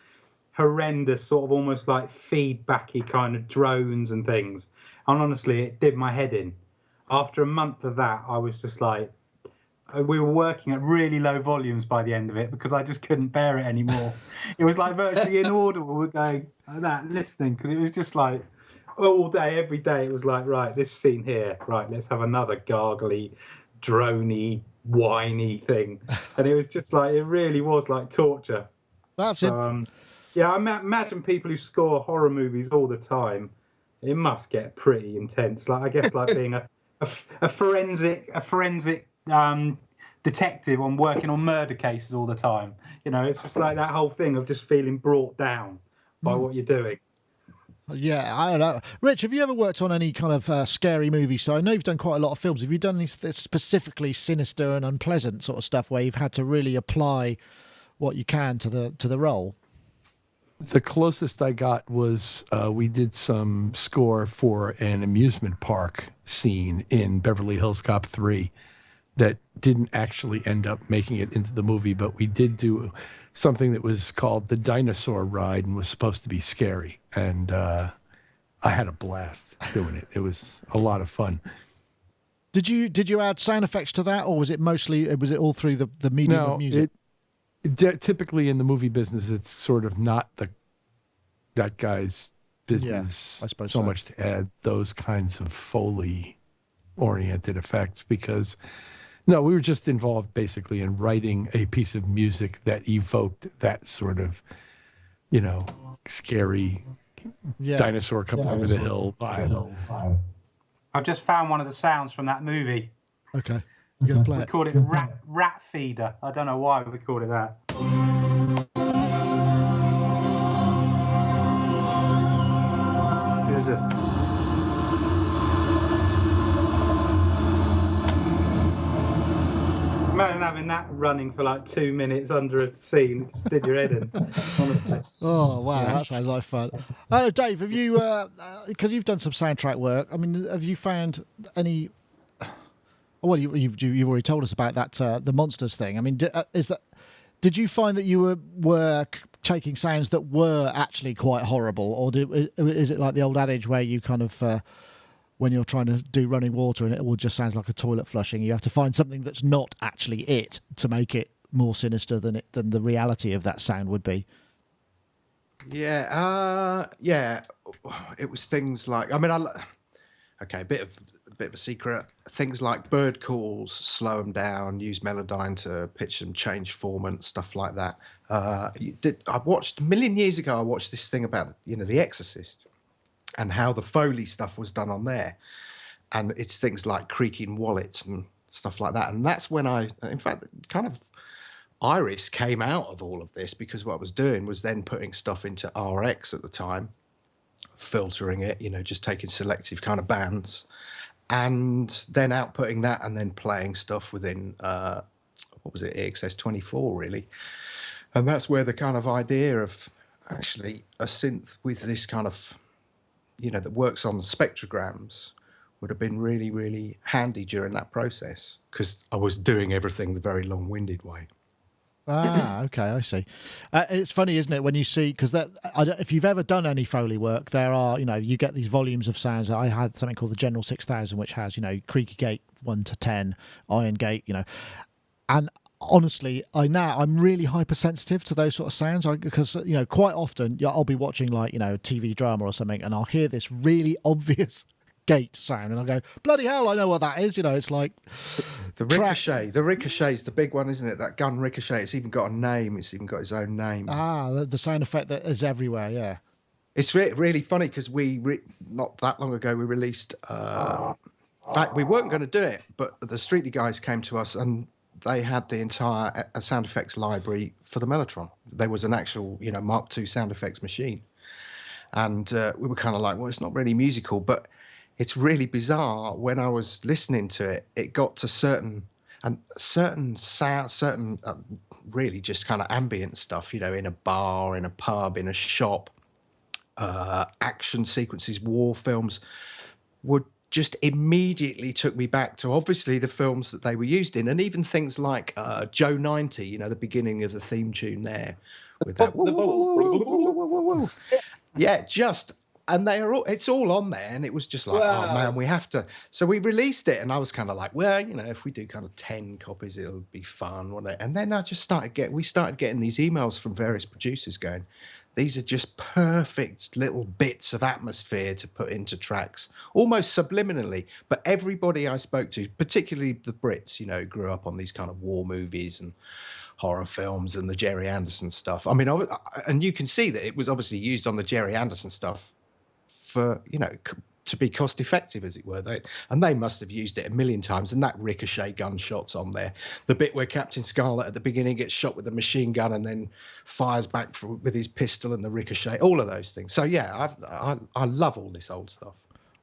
horrendous, sort of almost like feedbacky kind of drones and things. And honestly, it did my head in. After a month of that, I was just like, we were working at really low volumes by the end of it, because I just couldn't bear it anymore. It was like virtually inaudible. We're going like that, listening, because it was just like all day, every day. It was like, right, this scene here, right, let's have another gargly, drony, whiny thing. And it was just like, it really was like torture. That's it. Yeah, I imagine people who score horror movies all the time, it must get pretty intense. Like, I guess, like being a forensic detective working on murder cases all the time. It's just like that whole thing of just feeling brought down by what you're doing. Yeah, I don't know. Rich, have you ever worked on any kind of scary movie? So I know you've done quite a lot of films. Have you done any specifically sinister and unpleasant sort of stuff where you've had to really apply what you can to the role? The closest I got was we did some score for an amusement park scene in Beverly Hills Cop 3 that didn't actually end up making it into the movie, but we did do something that was called the dinosaur ride and was supposed to be scary. And I had a blast doing it. It was a lot of fun. Did you add sound effects to that, or was it all through the medium of music? Typically in the movie business, it's sort of not that guy's business, I suppose so much to add those kinds of Foley-oriented effects, because we were just involved basically in writing a piece of music that evoked that sort of, scary, Yeah. dinosaur coming over the hill vibe. I've just found one of the sounds from that movie. Okay. You're going to play We it? called it rat feeder. I don't know why we called it that. Who's this? Imagine having that running for like 2 minutes under a scene. It just did your head in, honestly. Oh, wow. That sounds like fun. Dave, have you, because you've done some soundtrack work, I mean, have you found any... Well, you've already told us about that, the monsters thing. I mean, did you find that you were taking sounds that were actually quite horrible, or is it like the old adage where you kind of, when you're trying to do running water and it all just sounds like a toilet flushing, you have to find something that's not actually it to make it more sinister than the reality of that sound would be? Yeah, it was things like, I mean, okay, a bit of a secret. Things like bird calls, slow them down, use Melodyne to pitch them, change formant, stuff like that. I watched a million years ago. I watched this thing about The Exorcist and how the Foley stuff was done on there, and it's things like creaking wallets and stuff like that. And that's when in fact, kind of Iris came out of all of this, because what I was doing was then putting stuff into RX at the time, filtering it, just taking selective kind of bands, and then outputting that and then playing stuff within, what was it, EXS24 really. And that's where the kind of idea of actually a synth with this kind of, that works on spectrograms would have been really, really handy during that process, because I was doing everything the very long-winded way. Ah, okay, I see. It's funny, isn't it, when you see, because if you've ever done any Foley work, there are, you get these volumes of sounds. I had something called the General 6000, which has, creaky gate 1 to 10, iron gate, and honestly, I'm really hypersensitive to those sort of sounds, because quite often I'll be watching like TV drama or something, and I'll hear this really obvious gate sound, and I'll go, bloody hell, I know what that is. It's like the ricochet. The ricochet's the big one, isn't it? That gun ricochet. It's even got a name. It's even got its own name. The sound effect that is everywhere. Yeah, it's really funny, because not that long ago we released. In fact, we weren't going to do it, but the Streetly guys came to us and they had the entire sound effects library for the Mellotron. There was an actual, Mark II sound effects machine, and we were kind of like, well, it's not really musical, but it's really bizarre. When I was listening to it, it got to certain sound, really just kind of ambient stuff, in a bar, in a pub, in a shop, action sequences, war films, would just immediately took me back to obviously the films that they were used in, and even things like Joe 90, the beginning of the theme tune there with that. Yeah, and it's all on there, and it was just like, wow. Oh man, we have to. So we released it, and I was kind of like, well, if we do kind of 10 copies, it'll be fun, won't it? And then we started getting these emails from various producers going, these are just perfect little bits of atmosphere to put into tracks, almost subliminally. But everybody I spoke to, particularly the Brits, grew up on these kind of war movies and horror films and the Jerry Anderson stuff. I mean, and you can see that it was obviously used on the Jerry Anderson stuff for, to be cost effective, as it were. They must have used it a million times. And that ricochet gunshots on there, the bit where Captain Scarlet at the beginning gets shot with a machine gun and then fires back with his pistol, and the ricochet, all of those things. So yeah, I love all this old stuff.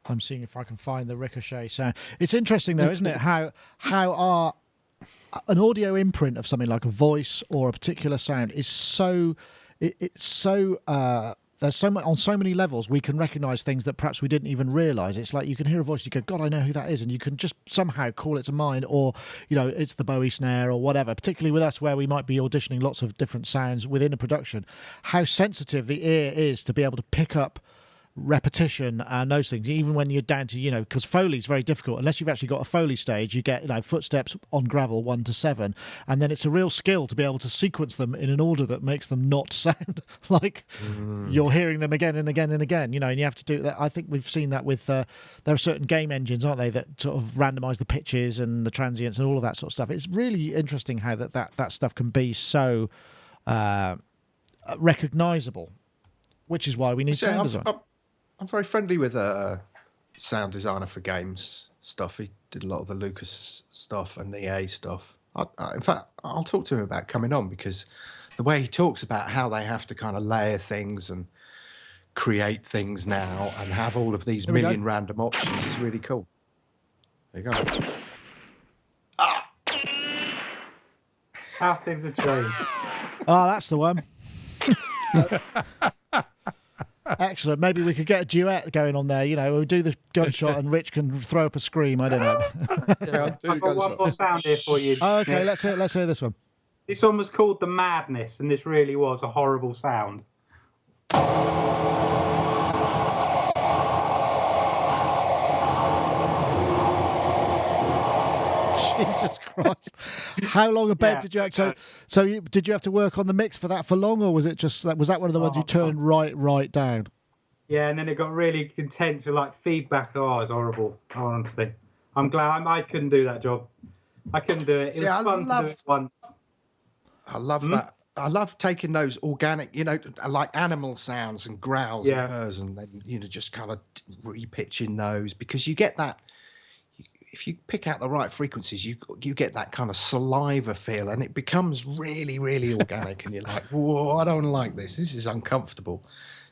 I'm seeing if I can find the ricochet sound. It's interesting though, isn't it, how an audio imprint of something like a voice or a particular sound is so there's so much, on so many levels, we can recognise things that perhaps we didn't even realise. It's like you can hear a voice, you go, God, I know who that is, and you can just somehow call it to mind, or it's the Bowie snare or whatever. Particularly with us, where we might be auditioning lots of different sounds within a production, how sensitive the ear is to be able to pick up repetition and those things, even when you're down to because Foley's very difficult unless you've actually got a Foley stage. You get footsteps on gravel 1 to 7, and then it's a real skill to be able to sequence them in an order that makes them not sound like you're hearing them again and again and again, and you have to do that. I think we've seen that with there are certain game engines, aren't they, that sort of randomize the pitches and the transients and all of that sort of stuff. It's really interesting how that stuff can be so recognizable. which is why we need So sound design. I'm very friendly with a sound designer for games stuff. He did a lot of the Lucas stuff and the EA stuff. In fact, I'll talk to him about coming on, because the way he talks about how they have to kind of layer things and create things now and have all of these million random options is really cool. There you go. How things have changed. Oh, that's the one. Excellent. Maybe we could get a duet going on there. You know, we'll do the gunshot and Rich can throw up a scream. I don't know. Yeah, I've got one more sound here for you. Oh, okay, Nick. let's hear this one. This one was called The Madness, and this really was a horrible sound. Jesus Christ! How long a bed did you have? Did you have to work on the mix for that for long, or was it just was that one of the ones you turned right down? Yeah, and then it got really intense with like feedback. Oh, it's horrible. Honestly, I'm glad I couldn't do that job. I couldn't do it. It was fun to do it once. I love that. I love taking those organic, you know, like animal sounds and growls and purrs, and then, you know, just kind of repitching those, because you get that. If you pick out the right frequencies, you get that kind of saliva feel, and it becomes really, really organic. And you're like, whoa, I don't like this. This is uncomfortable.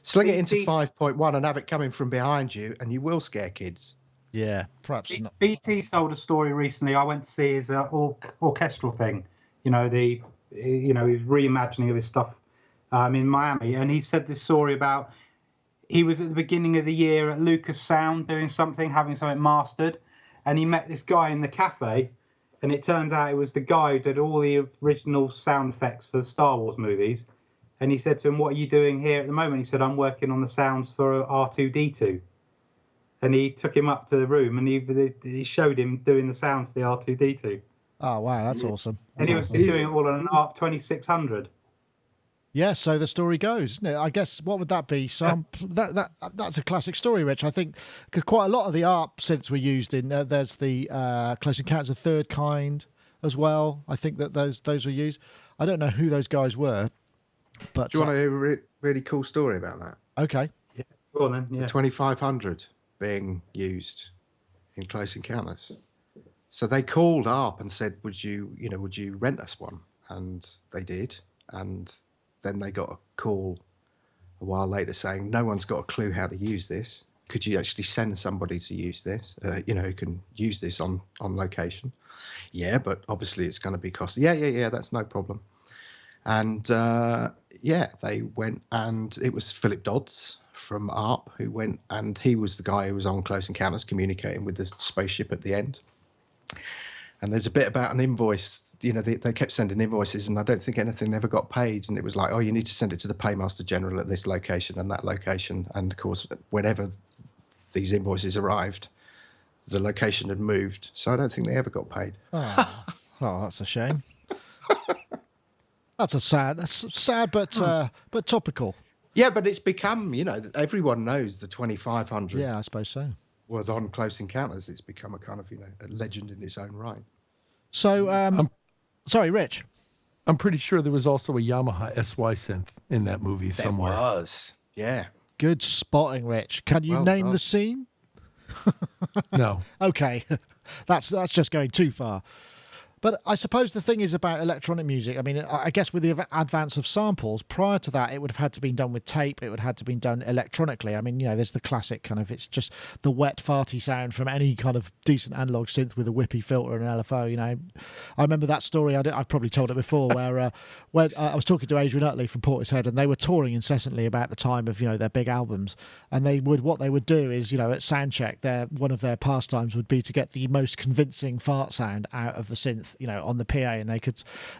Sling it into 5.1 and have it coming from behind you, and you will scare kids. Yeah, perhaps not. BT sold a story recently. I went to see his orchestral thing. You know, he was reimagining of his stuff in Miami, and he said this story about he was at the beginning of the year at Lucas Sound doing something, having something mastered. And he met this guy in the cafe, and it turns out it was the guy who did all the original sound effects for the Star Wars movies. And he said to him, "What are you doing here at the moment?" He said, "I'm working on the sounds for R2-D2. And he took him up to the room, and he showed him doing the sounds for the R2-D2. Oh, wow, that's awesome. And he was doing it all on an ARP 2600. Yeah, so the story goes, isn't it? I guess, what would that be? That's a classic story, Rich. I think, because quite a lot of the ARP synths were used in, there's the Close Encounters of the Third Kind as well. I think that those were used. I don't know who those guys were, but... Do you want to hear a really cool story about that? Okay. Yeah, go on then. Yeah. The 2500 being used in Close Encounters. So they called ARP and said, would you rent us one? And they did. And then they got a call a while later saying, no one's got a clue how to use this. Could you actually send somebody to use this, who can use this on location? Yeah, but obviously it's going to be costly. Yeah, that's no problem. And they went, and it was Philip Dodds from ARP who went, and he was the guy who was on Close Encounters communicating with the spaceship at the end. And there's a bit about an invoice, they kept sending invoices, and I don't think anything ever got paid. And it was like, oh, you need to send it to the Paymaster General at this location and that location. And of course, whenever these invoices arrived, the location had moved. So I don't think they ever got paid. Oh, that's a shame. That's sad, but topical. Yeah, but it's become, everyone knows the 2500. Yeah, I suppose so. Was on Close Encounters. It's become a kind of, a legend in its own right. So, sorry, Rich. I'm pretty sure there was also a Yamaha SY synth in that movie somewhere. There was, yeah. Good spotting, Rich. Can you name the scene? No. Okay, that's just going too far. But I suppose the thing is about electronic music. I mean, I guess with the advance of samples, prior to that, it would have had to been done with tape. It would have had to been done electronically. I mean, there's the classic kind of, it's just the wet, farty sound from any kind of decent analog synth with a whippy filter and an LFO. I remember that story. I've probably told it before, where when I was talking to Adrian Utley from Portishead, and they were touring incessantly about the time of their big albums, and what they would do is at soundcheck, one of their pastimes would be to get the most convincing fart sound out of the synth. On the PA, and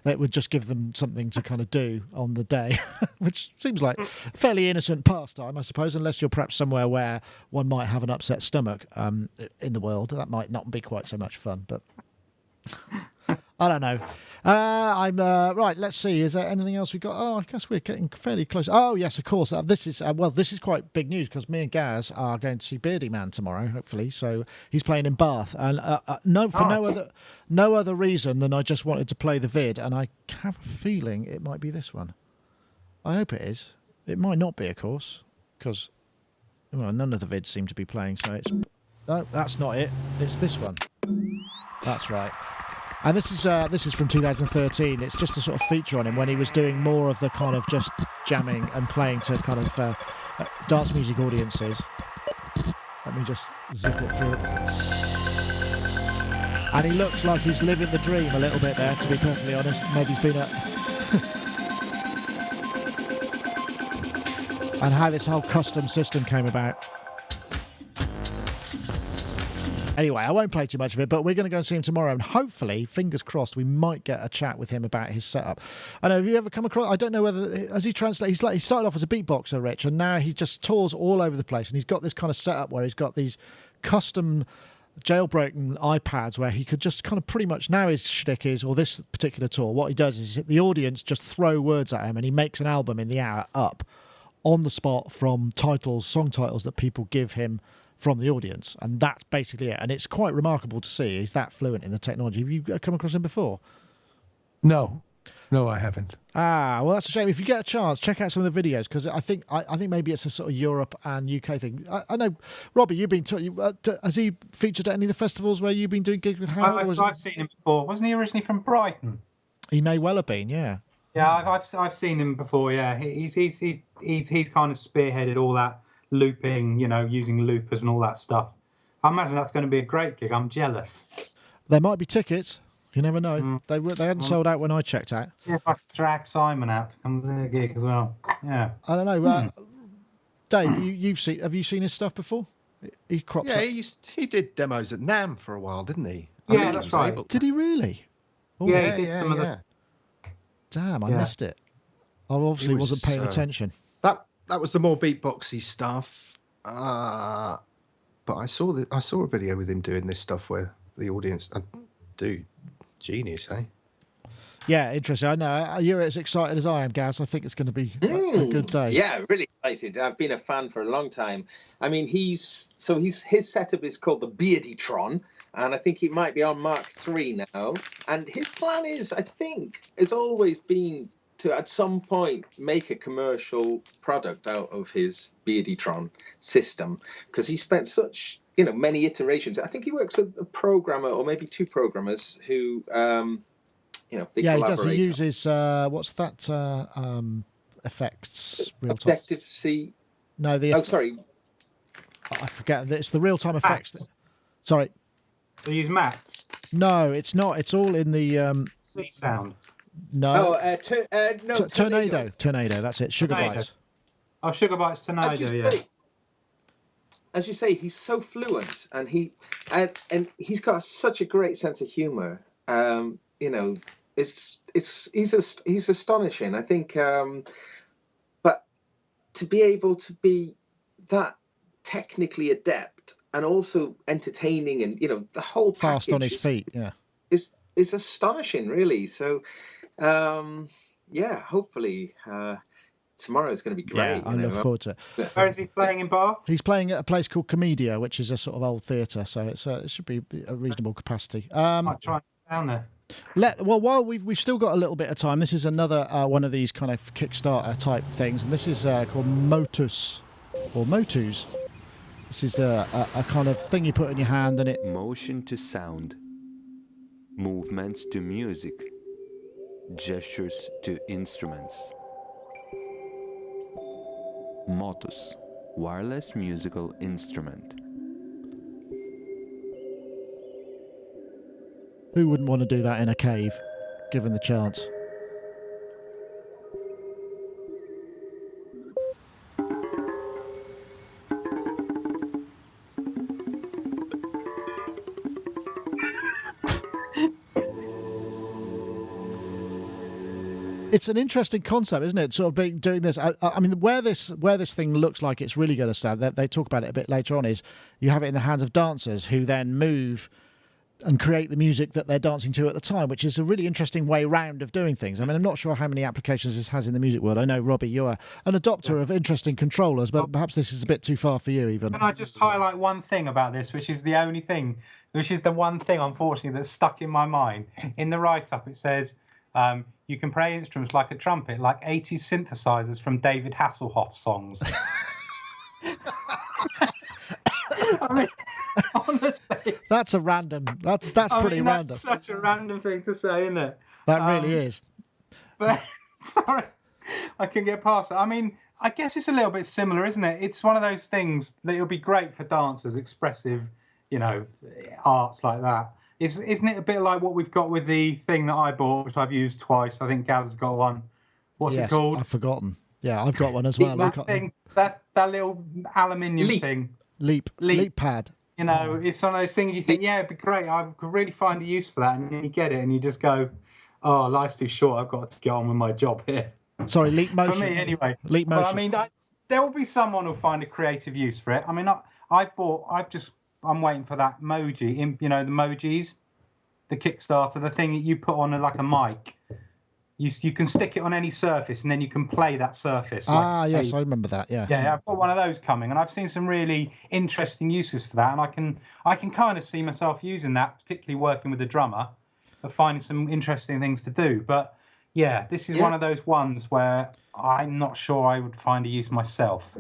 they would just give them something to kind of do on the day, which seems like a fairly innocent pastime, I suppose, unless you're perhaps somewhere where one might have an upset stomach in the world. That might not be quite so much fun, but I don't know. Right. Let's see. Is there anything else we got? Oh, I guess we're getting fairly close. Oh, yes, of course. This is quite big news because me and Gaz are going to see Beardyman tomorrow, hopefully. So he's playing in Bath, and no other reason than I just wanted to play the vid, and I have a feeling it might be this one. I hope it is. It might not be, of course. because none of the vids seem to be playing. So it's no, that's not it. It's this one. That's right. And this is from 2013. It's just a sort of feature on him when he was doing more of the kind of just jamming and playing to kind of dance music audiences. Let me just zip it through. And he looks like he's living the dream a little bit there, to be perfectly honest. Maybe he's been and how this whole custom system came about. Anyway, I won't play too much of it, but we're going to go and see him tomorrow, and hopefully, fingers crossed, we might get a chat with him about his setup. I know, have you ever come across, I don't know whether, as he translates, he started off as a beatboxer, Rich, and now he just tours all over the place, and he's got this kind of setup where he's got these custom jailbroken iPads where he could just kind of pretty much, now his shtick is, or this particular tour, what he does is the audience just throw words at him, and he makes an album in the hour up on the spot from song titles that people give him from the audience, and that's basically it. And it's quite remarkable to see he's that fluent in the technology. Have you come across him before? No, I haven't. Well, that's a shame. If you get a chance, check out some of the videos, because I think maybe it's a sort of Europe and UK thing. I know, Robbie, you've been has he featured at any of the festivals where you've been doing gigs with Howard? I've seen him before. Wasn't he originally from Brighton? He may well have been, yeah. Yeah, I've seen him before. Yeah, he's kind of spearheaded all that looping, using loopers and all that stuff. I imagine that's going to be a great gig. I'm jealous. There might be tickets. You never know. They hadn't sold out when I checked out. See if I can drag Simon out to come to the gig as well. Yeah. I don't know. Dave, have you seen his stuff before? He crops up. Yeah, he did demos at NAMM for a while, didn't he? Yeah, that's right. Did he really? Oh, yeah, he did some of the... Damn, I missed it. I obviously wasn't paying attention. That was the more beatboxy stuff. But I saw a video with him doing this stuff where the audience, dude, genius, eh? Yeah, interesting. I know you're as excited as I am, Gaz. I think it's going to be a good day. Yeah, really excited. I've been a fan for a long time. I mean, his setup is called the Beardytron, and I think he might be on Mark III now. And his plan is, I think, has always been to at some point make a commercial product out of his Beardytron system, because he spent such many iterations. I think he works with a programmer or maybe two programmers who they he collaborate. does. He uses what's that effects real time? Objective C. No, sorry, I forget. It's the real time effects. Sorry, they use Max. No, it's not. It's all in the C sound. No. No. Tornado. That's it. Sugar Bites. Oh, Sugar Bites Tornado. As you say, he's so fluent, and he's got such a great sense of humor. He's astonishing. I think, but to be able to be that technically adept and also entertaining, and the whole fast on his feet, is astonishing, really. So. Hopefully tomorrow is going to be great. Yeah, I look forward to it. Where is he playing in Bath? He's playing at a place called Comedia, which is a sort of old theatre, so it should be a reasonable capacity. I'll try down there. While we've still got a little bit of time, this is another one of these kind of Kickstarter type things, and this is called MOTUS or MOTUS. This is a kind of thing you put in your hand, and it motion to sound, movements to music, gestures to instruments. MOTUS, wireless musical instrument. Who wouldn't want to do that in a cave, given the chance? It's an interesting concept, isn't it? Sort of doing this. I mean, where this thing looks like it's really going to stand. They talk about it a bit later on. Is you have it in the hands of dancers who then move and create the music that they're dancing to at the time, which is a really interesting way round of doing things. I mean, I'm not sure how many applications this has in the music world. I know, Robbie, you're an adopter of interesting controllers, but perhaps this is a bit too far for you, even. Can I just highlight one thing about this, which is the one thing, unfortunately, that's stuck in my mind? In the write-up, it says, you can play instruments like a trumpet, like 80s synthesizers from David Hasselhoff's songs. I mean, honestly, That's a random. That's pretty random. That's such a random thing to say, isn't it? That really is. But sorry, I can get past it. I mean, I guess it's a little bit similar, isn't it? It's one of those things that it'll be great for dancers, expressive, arts like that. Isn't it a bit like what we've got with the thing that I bought, which I've used twice? I think Gaz has got one. What's it called? I've forgotten. Yeah, I've got one as well. That thing, that little aluminium thing. Leap pad. It's one of those things you think, yeah, it'd be great. I could really find a use for that. And then you get it and you just go, oh, life's too short. I've got to get on with my job here. Sorry, Leap Motion. For me, anyway. Leap Motion. But I mean, there will be someone who'll find a creative use for it. I mean, I'm waiting for that emoji, the emojis, the Kickstarter, the thing that you put on like a mic. You can stick it on any surface and then you can play that surface. Yes, I remember that. Yeah. Yeah, I've got one of those coming, and I've seen some really interesting uses for that, and I can kind of see myself using that, particularly working with a drummer, of finding some interesting things to do. But yeah, this is one of those ones where I'm not sure I would find a use myself.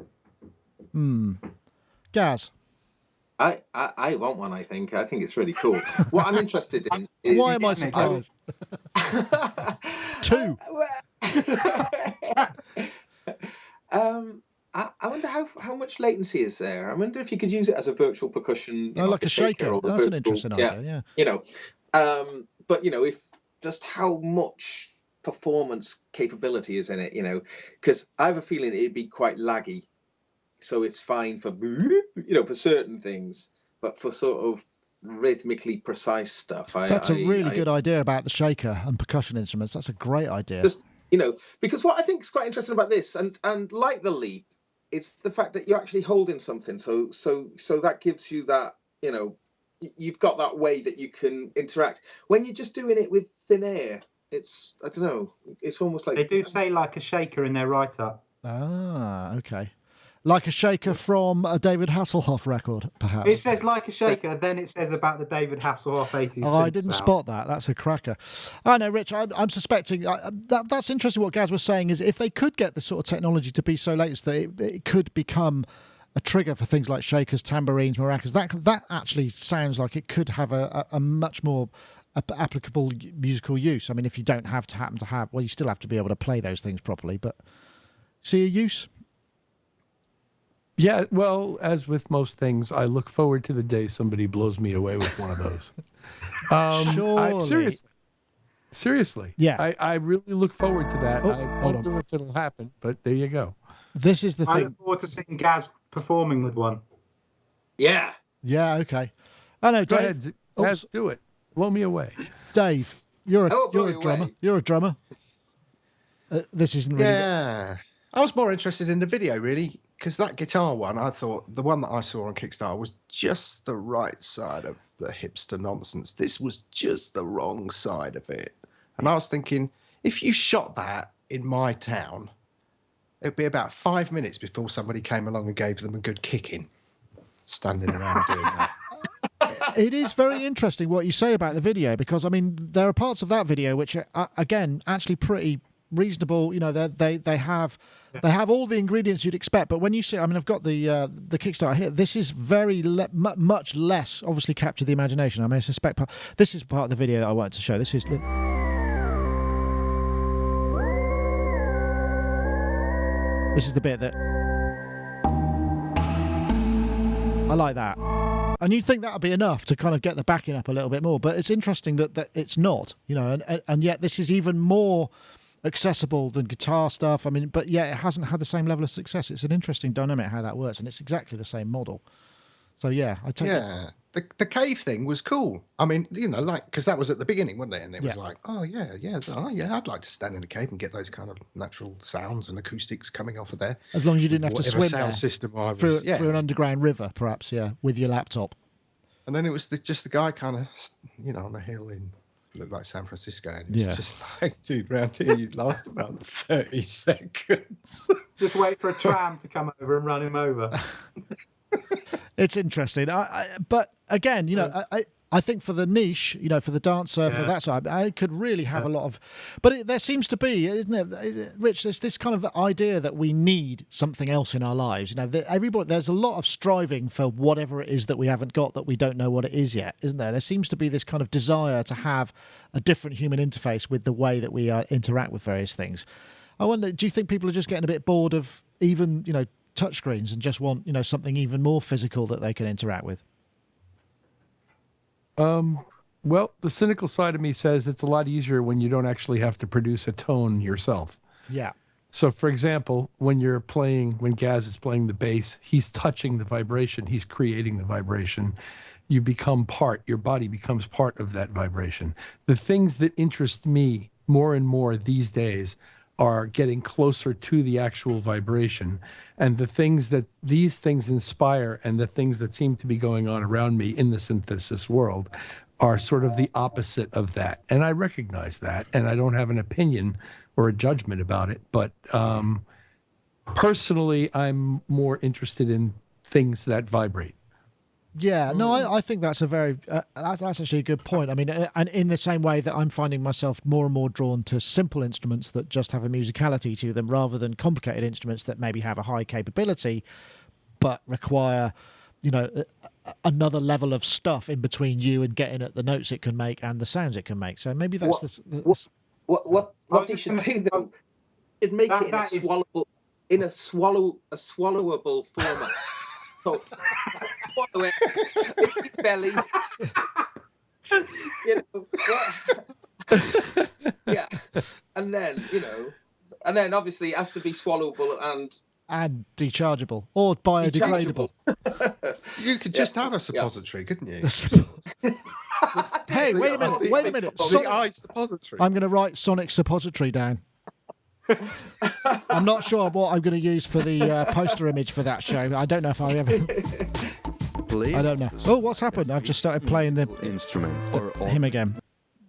Gaz. I want one. I think it's really cool. What I'm interested in is why am I surprised? 2. I wonder how much latency is there. I wonder if you could use it as a virtual percussion, like a shaker. That's an interesting idea. Yeah. But if just how much performance capability is in it. Because I have a feeling it'd be quite laggy. So it's fine for for certain things, but for sort of rhythmically precise stuff, that's a really good idea about the shaker and percussion instruments. That's a great idea. Just because what I think is quite interesting about this, and like the Leap, it's the fact that you're actually holding something. So that gives you that you've got that way that you can interact. When you're just doing it with thin air, it's I don't know. It's almost like they do say like a shaker in their write-up. Ah, okay. Like a shaker from a David Hasselhoff record, perhaps. It says like a shaker, then it says about the David Hasselhoff 80s. Oh, I didn't spot that. That's a cracker. I know, Rich. I'm suspecting that's interesting. What Gaz was saying is if they could get the sort of technology to be so late that it could become a trigger for things like shakers, tambourines, maracas. That actually sounds like it could have a much more applicable musical use. I mean, if you don't happen to have, well, you still have to be able to play those things properly. But see a use. Yeah, well, as with most things, I look forward to the day somebody blows me away with one of those. Seriously. Yeah. I really look forward to that. I don't know if it'll happen, but there you go. This is the thing. I look forward to seeing Gaz performing with one. Yeah. Yeah, okay. I know, Dave. Go ahead, Gaz, do it. Blow me away. Dave, you're a drummer. You're a drummer. This isn't really... Yeah. I was more interested in the video, really, because that guitar one, I thought the one that I saw on Kickstarter was just the right side of the hipster nonsense. This was just the wrong side of it. And I was thinking, if you shot that in my town, it'd be about 5 minutes before somebody came along and gave them a good kicking, standing around doing that. It is very interesting what you say about the video, because, I mean, there are parts of that video which are, again, actually pretty reasonable. They have all the ingredients you'd expect, but when you see, I mean, I've got the Kickstarter here. This is very much less obviously capture the imagination. I mean, I suspect this is part of the video that I wanted to show. This is the bit that I like that. And you'd think that would be enough to kind of get the backing up a little bit more, but it's interesting that it's not, and yet this is even more accessible than guitar stuff. I mean, but yeah, it hasn't had the same level of success. It's an interesting dynamic how that works, and it's exactly the same model. So yeah, I take it. The cave thing was cool. I mean, because that was at the beginning, wasn't it? And it was like, I'd like to stand in the cave and get those kind of natural sounds and acoustics coming off of there. As long as you didn't have to swim sound system through an underground river, perhaps, with your laptop. And then it was just the guy kind of, on the hill looked like San Francisco, and it's just like, dude, round here you'd last about 30 seconds. Just wait for a tram to come over and run him over. It's interesting, but again, I think for the niche, for the dancer, for that side, I could really have a lot of. But there seems to be, isn't it, Rich? There's this kind of idea that we need something else in our lives. There's a lot of striving for whatever it is that we haven't got, that we don't know what it is yet, isn't there? There seems to be this kind of desire to have a different human interface with the way that we interact with various things. I wonder, do you think people are just getting a bit bored of even, touchscreens and just want, something even more physical that they can interact with? Well, the cynical side of me says it's a lot easier when you don't actually have to produce a tone yourself. Yeah. So, for example, when Gaz is playing the bass, he's touching the vibration, he's creating the vibration. You become your body becomes part of that vibration. The things that interest me more and more these days are getting closer to the actual vibration, and these things inspire, and the things that seem to be going on around me in the synthesis world are sort of the opposite of that. And I recognize that, and I don't have an opinion or a judgment about it. But personally, I'm more interested in things that vibrate. Yeah, no, I think that's that's actually a good point. I mean, and in the same way that I'm finding myself more and more drawn to simple instruments that just have a musicality to them, rather than complicated instruments that maybe have a high capability, but require, another level of stuff in between you and getting at the notes it can make and the sounds it can make. So maybe that's what they should do though. Should make it in a swallowable format. So, swallow it in your belly. Yeah, and then obviously it has to be swallowable and dechargeable or biodegradable. You could just have a suppository, couldn't you? Hey, wait a minute. Suppository. I'm going to write Sonic Suppository down. I'm not sure what I'm going to use for the poster image for that show. I don't know if I ever. I don't know. Oh, what's happened? I've just started playing the instrument him again.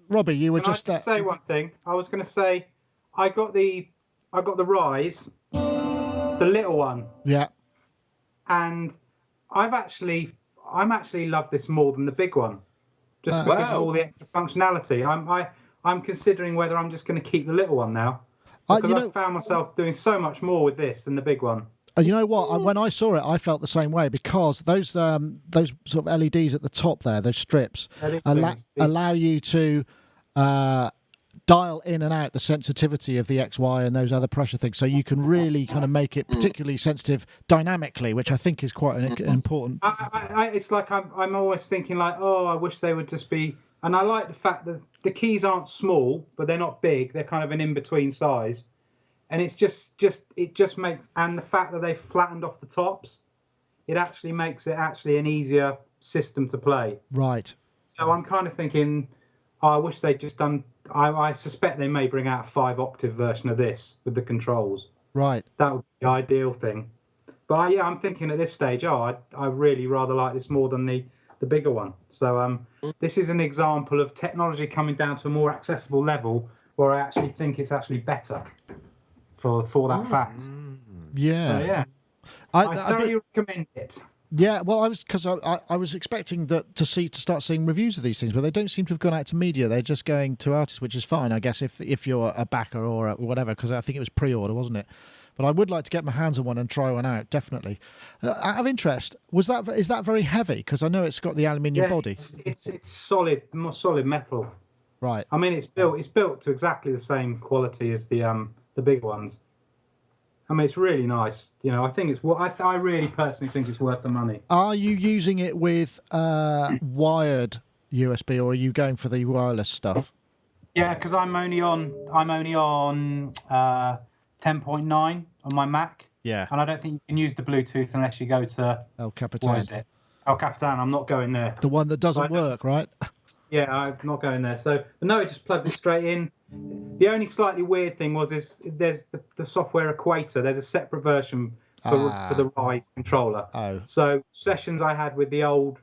Robbie, you were just. Can I just say one thing? I was going to say, I got the Rise, the little one. Yeah. And I'm actually love this more than the big one, just because of all the extra functionality. I'm considering whether I'm just going to keep the little one now. Because I found myself doing so much more with this than the big one. You know what? When I saw it, I felt the same way, because those sort of LEDs at the top there, those strips, allow you to dial in and out the sensitivity of the XY and those other pressure things, so you can really kind of make it particularly sensitive dynamically, which I think is quite an important. It's like I'm always thinking like, I wish they would just be. And I like the fact that the keys aren't small, but they're not big. They're kind of an in-between size. And it just makes, and the fact that they've flattened off the tops, it actually makes it an easier system to play. Right. So I'm kind of thinking, I wish they'd just done, I suspect they may bring out a 5-octave version of this with the controls. Right. That would be the ideal thing. But I'm thinking at this stage, I really rather like this more than the bigger one. So this is an example of technology coming down to a more accessible level, where I actually think it's actually better for that fact. Yeah. So yeah, I thoroughly recommend it. Yeah, well, I was expecting to start seeing reviews of these things, but they don't seem to have gone out to media. They're just going to artists, which is fine, I guess, if you're a backer or whatever, because I think it was pre-order, wasn't it? But I would like to get my hands on one and try one out, definitely. Out of interest, is that very heavy? Because I know it's got the aluminium body. It's solid, more solid metal. Right. I mean, it's built to exactly the same quality as the big ones. I mean, it's really nice. I think it's what I really personally think it's worth the money. Are you using it with wired USB, or are you going for the wireless stuff? Yeah, because I'm only on 10.9 on my Mac. Yeah. And I don't think you can use the Bluetooth unless you go to Capitan. What is it? Capitan. I'm not going there. The one that doesn't work, right? Yeah, I'm not going there. So, but no, it just plugged it straight in. The only slightly weird thing is there's the software Equator. There's a separate version for the Rise controller. Oh. So sessions I had with the old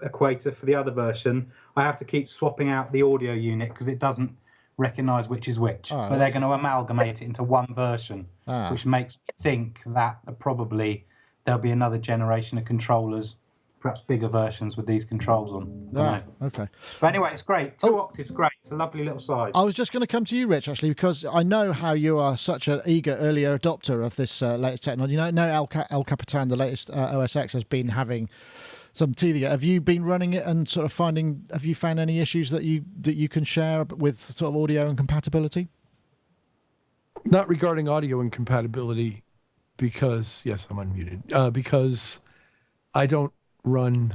Equator for the other version, I have to keep swapping out the audio unit because it doesn't recognise which is which. But they're going to amalgamate it into one version, which makes me think that probably there'll be another generation of controllers perhaps bigger versions with these controls on. Okay. But anyway, it's great. 2 octaves, great. It's a lovely little size. I was just going to come to you, Rich, actually, because I know how you are such an eager early adopter of this latest technology. You know, El Capitan, the latest OS X, has been having some teething. Have you been running it and sort of have you found any issues that you can share with sort of audio and compatibility? Not regarding audio and compatibility, because, yes, I'm unmuted, because I don't run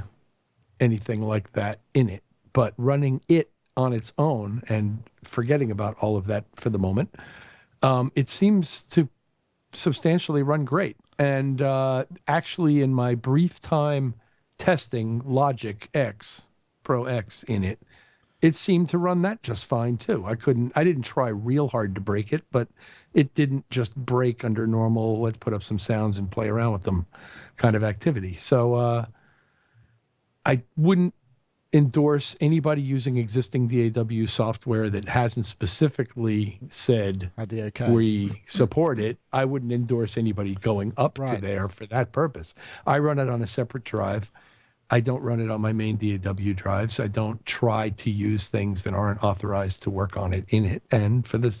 anything like that in it, but running it on its own and forgetting about all of that for the moment, it seems to substantially run great. And actually, in my brief time testing Logic X, Pro X in it, it seemed to run that just fine too. I didn't try real hard to break it, but it didn't just break under normal, let's put up some sounds and play around with them kind of activity. So I wouldn't endorse anybody using existing DAW software that hasn't specifically said we support it. I wouldn't endorse anybody going up to there for that purpose. I run it on a separate drive. I don't run it on my main DAW drives. I don't try to use things that aren't authorized to work on it in it. And for the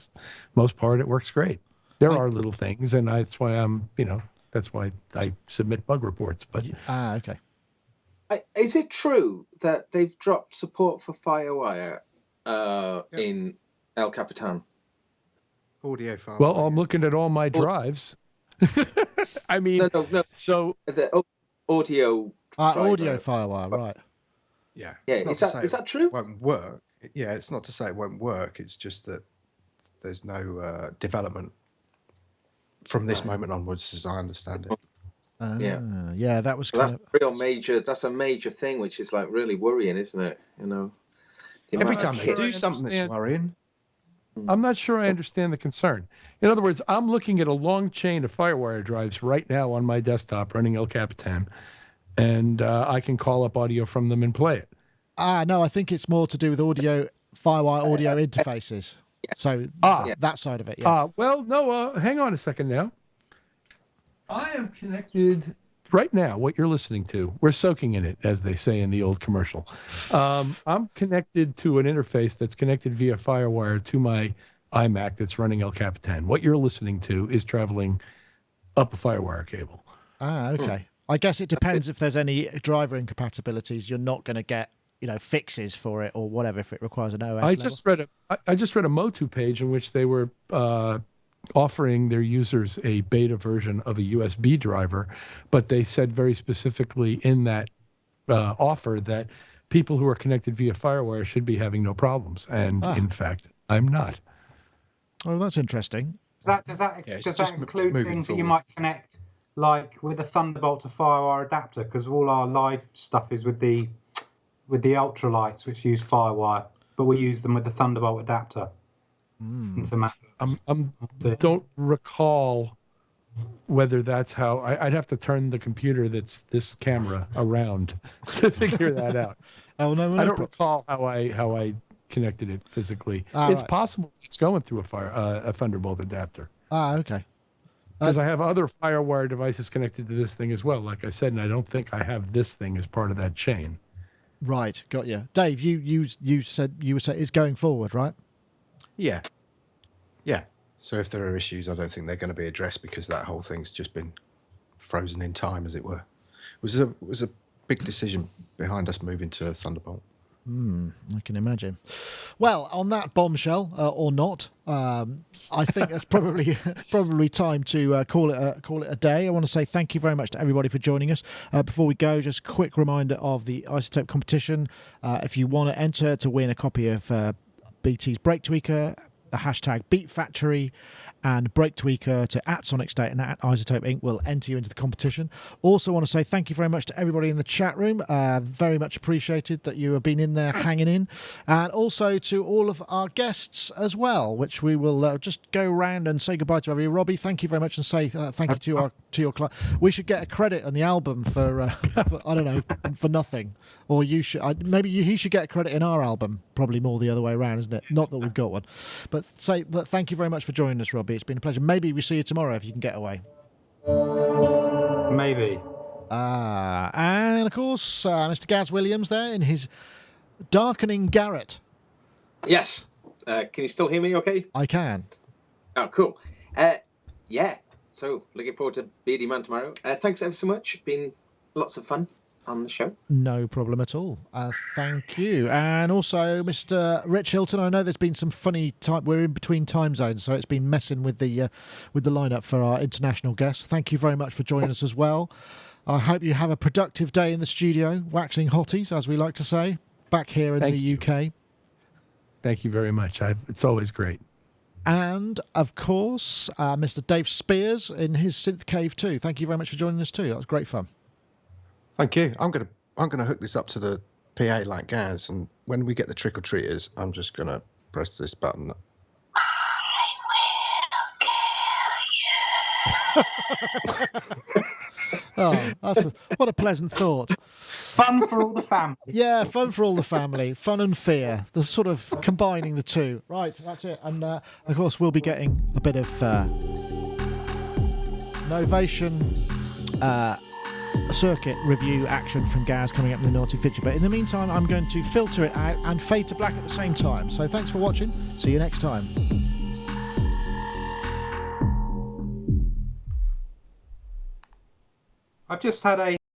most part, it works great. There are little things, and that's why that's why I submit bug reports. But okay. Is it true that they've dropped support for Firewire in El Capitan? Audio Firewire. Well, I'm looking at all my drives. I mean, no. So the audio. Audio Firewire, right? Yeah. Is that true? It won't work. Yeah, it's not to say it won't work. It's just that there's no development from this moment onwards, as I understand it. Yeah, that was that's a major thing, which is like really worrying, isn't it? You know, every time they do something that's worrying. I'm not sure I understand the concern. In other words, I'm looking at a long chain of Firewire drives right now on my desktop running El Capitan, and I can call up audio from them and play it. No, I think it's more to do with Firewire audio interfaces. So that side of it, well, no, hang on a second now. I am connected right now. What you're listening to, we're soaking in it, as they say in the old commercial. I'm connected to an interface that's connected via Firewire to my iMac that's running El Capitan. What you're listening to is traveling up a Firewire cable. Okay. I guess it depends if there's any driver incompatibilities. You're not going to get fixes for it or whatever if it requires an OS. I just read a MOTU page in which they were offering their users a beta version of a USB driver, but they said very specifically in that offer that people who are connected via Firewire should be having no problems. And in fact, I'm not. Oh, that's interesting. Does that include things that you might connect, like with a Thunderbolt to Firewire adapter? Because all our live stuff is with the ultralights, which use Firewire, but we use them with the Thunderbolt adapter. I don't recall whether that's how. I'd have to turn the computer that's this camera around to figure that out. I don't recall how I connected it physically. It's possible it's going through a Thunderbolt adapter. Okay. Because I have other Firewire devices connected to this thing as well, like I said, and I don't think I have this thing as part of that chain. Right, got you. Dave, you said it's going forward, right? Yeah. So if there are issues, I don't think they're going to be addressed because that whole thing's just been frozen in time, as it were. It was a big decision behind us moving to Thunderbolt. I can imagine. Well, on that bombshell, or not, I think that's probably time to call it a day. I want to say thank you very much to everybody for joining us. Before we go, just a quick reminder of the iZotope competition. If you want to enter to win a copy of BT's Break Tweaker, the hashtag Beat Factory and Break Tweaker to @SonicState and @iZotope Inc. will enter you into the competition. Also want to say thank you very much to everybody in the chat room. Very much appreciated that you have been in there hanging in. And also to all of our guests as well, which we will just go around and say goodbye to everybody. Robbie, thank you very much, and say thank you to your client. We should get a credit on the album for I don't know, for nothing. Or you should he should get a credit in our album. Probably more the other way around, isn't it? Not that we've got one. But thank you very much for joining us, Robbie. It's been a pleasure. Maybe we see you tomorrow if you can get away. Maybe. And of course, Mr. Gaz Williams there in his darkening garret. Yes. Can you still hear me okay? I can. Oh, cool. Yeah. So, looking forward to Beardyman tomorrow. Thanks ever so much. Been lots of fun on the show. No problem at all. Thank you. And also, Mr. Rich Hilton, I know there's been some funny time. We're in between time zones, so it's been messing with the lineup for our international guests. Thank you very much for joining us as well. I hope you have a productive day in the studio, waxing hotties, as we like to say, back here in the UK. Thank you very much. It's always great. And, of course, Mr. Dave Spears in his synth cave too. Thank you very much for joining us too. That was great fun. Thank you. I'm gonna hook this up to the PA like Gaz, and when we get the trick or treaters, I'm just gonna press this button. Oh, what a pleasant thought. Fun for all the family. Yeah, fun for all the family. Fun and fear. The sort of combining the two. Right, that's it. And, of course, we'll be getting a bit of Novation circuit review action from Gaz coming up in the Naughty Fidget. But in the meantime, I'm going to filter it out and fade to black at the same time. So thanks for watching. See you next time. I've just had a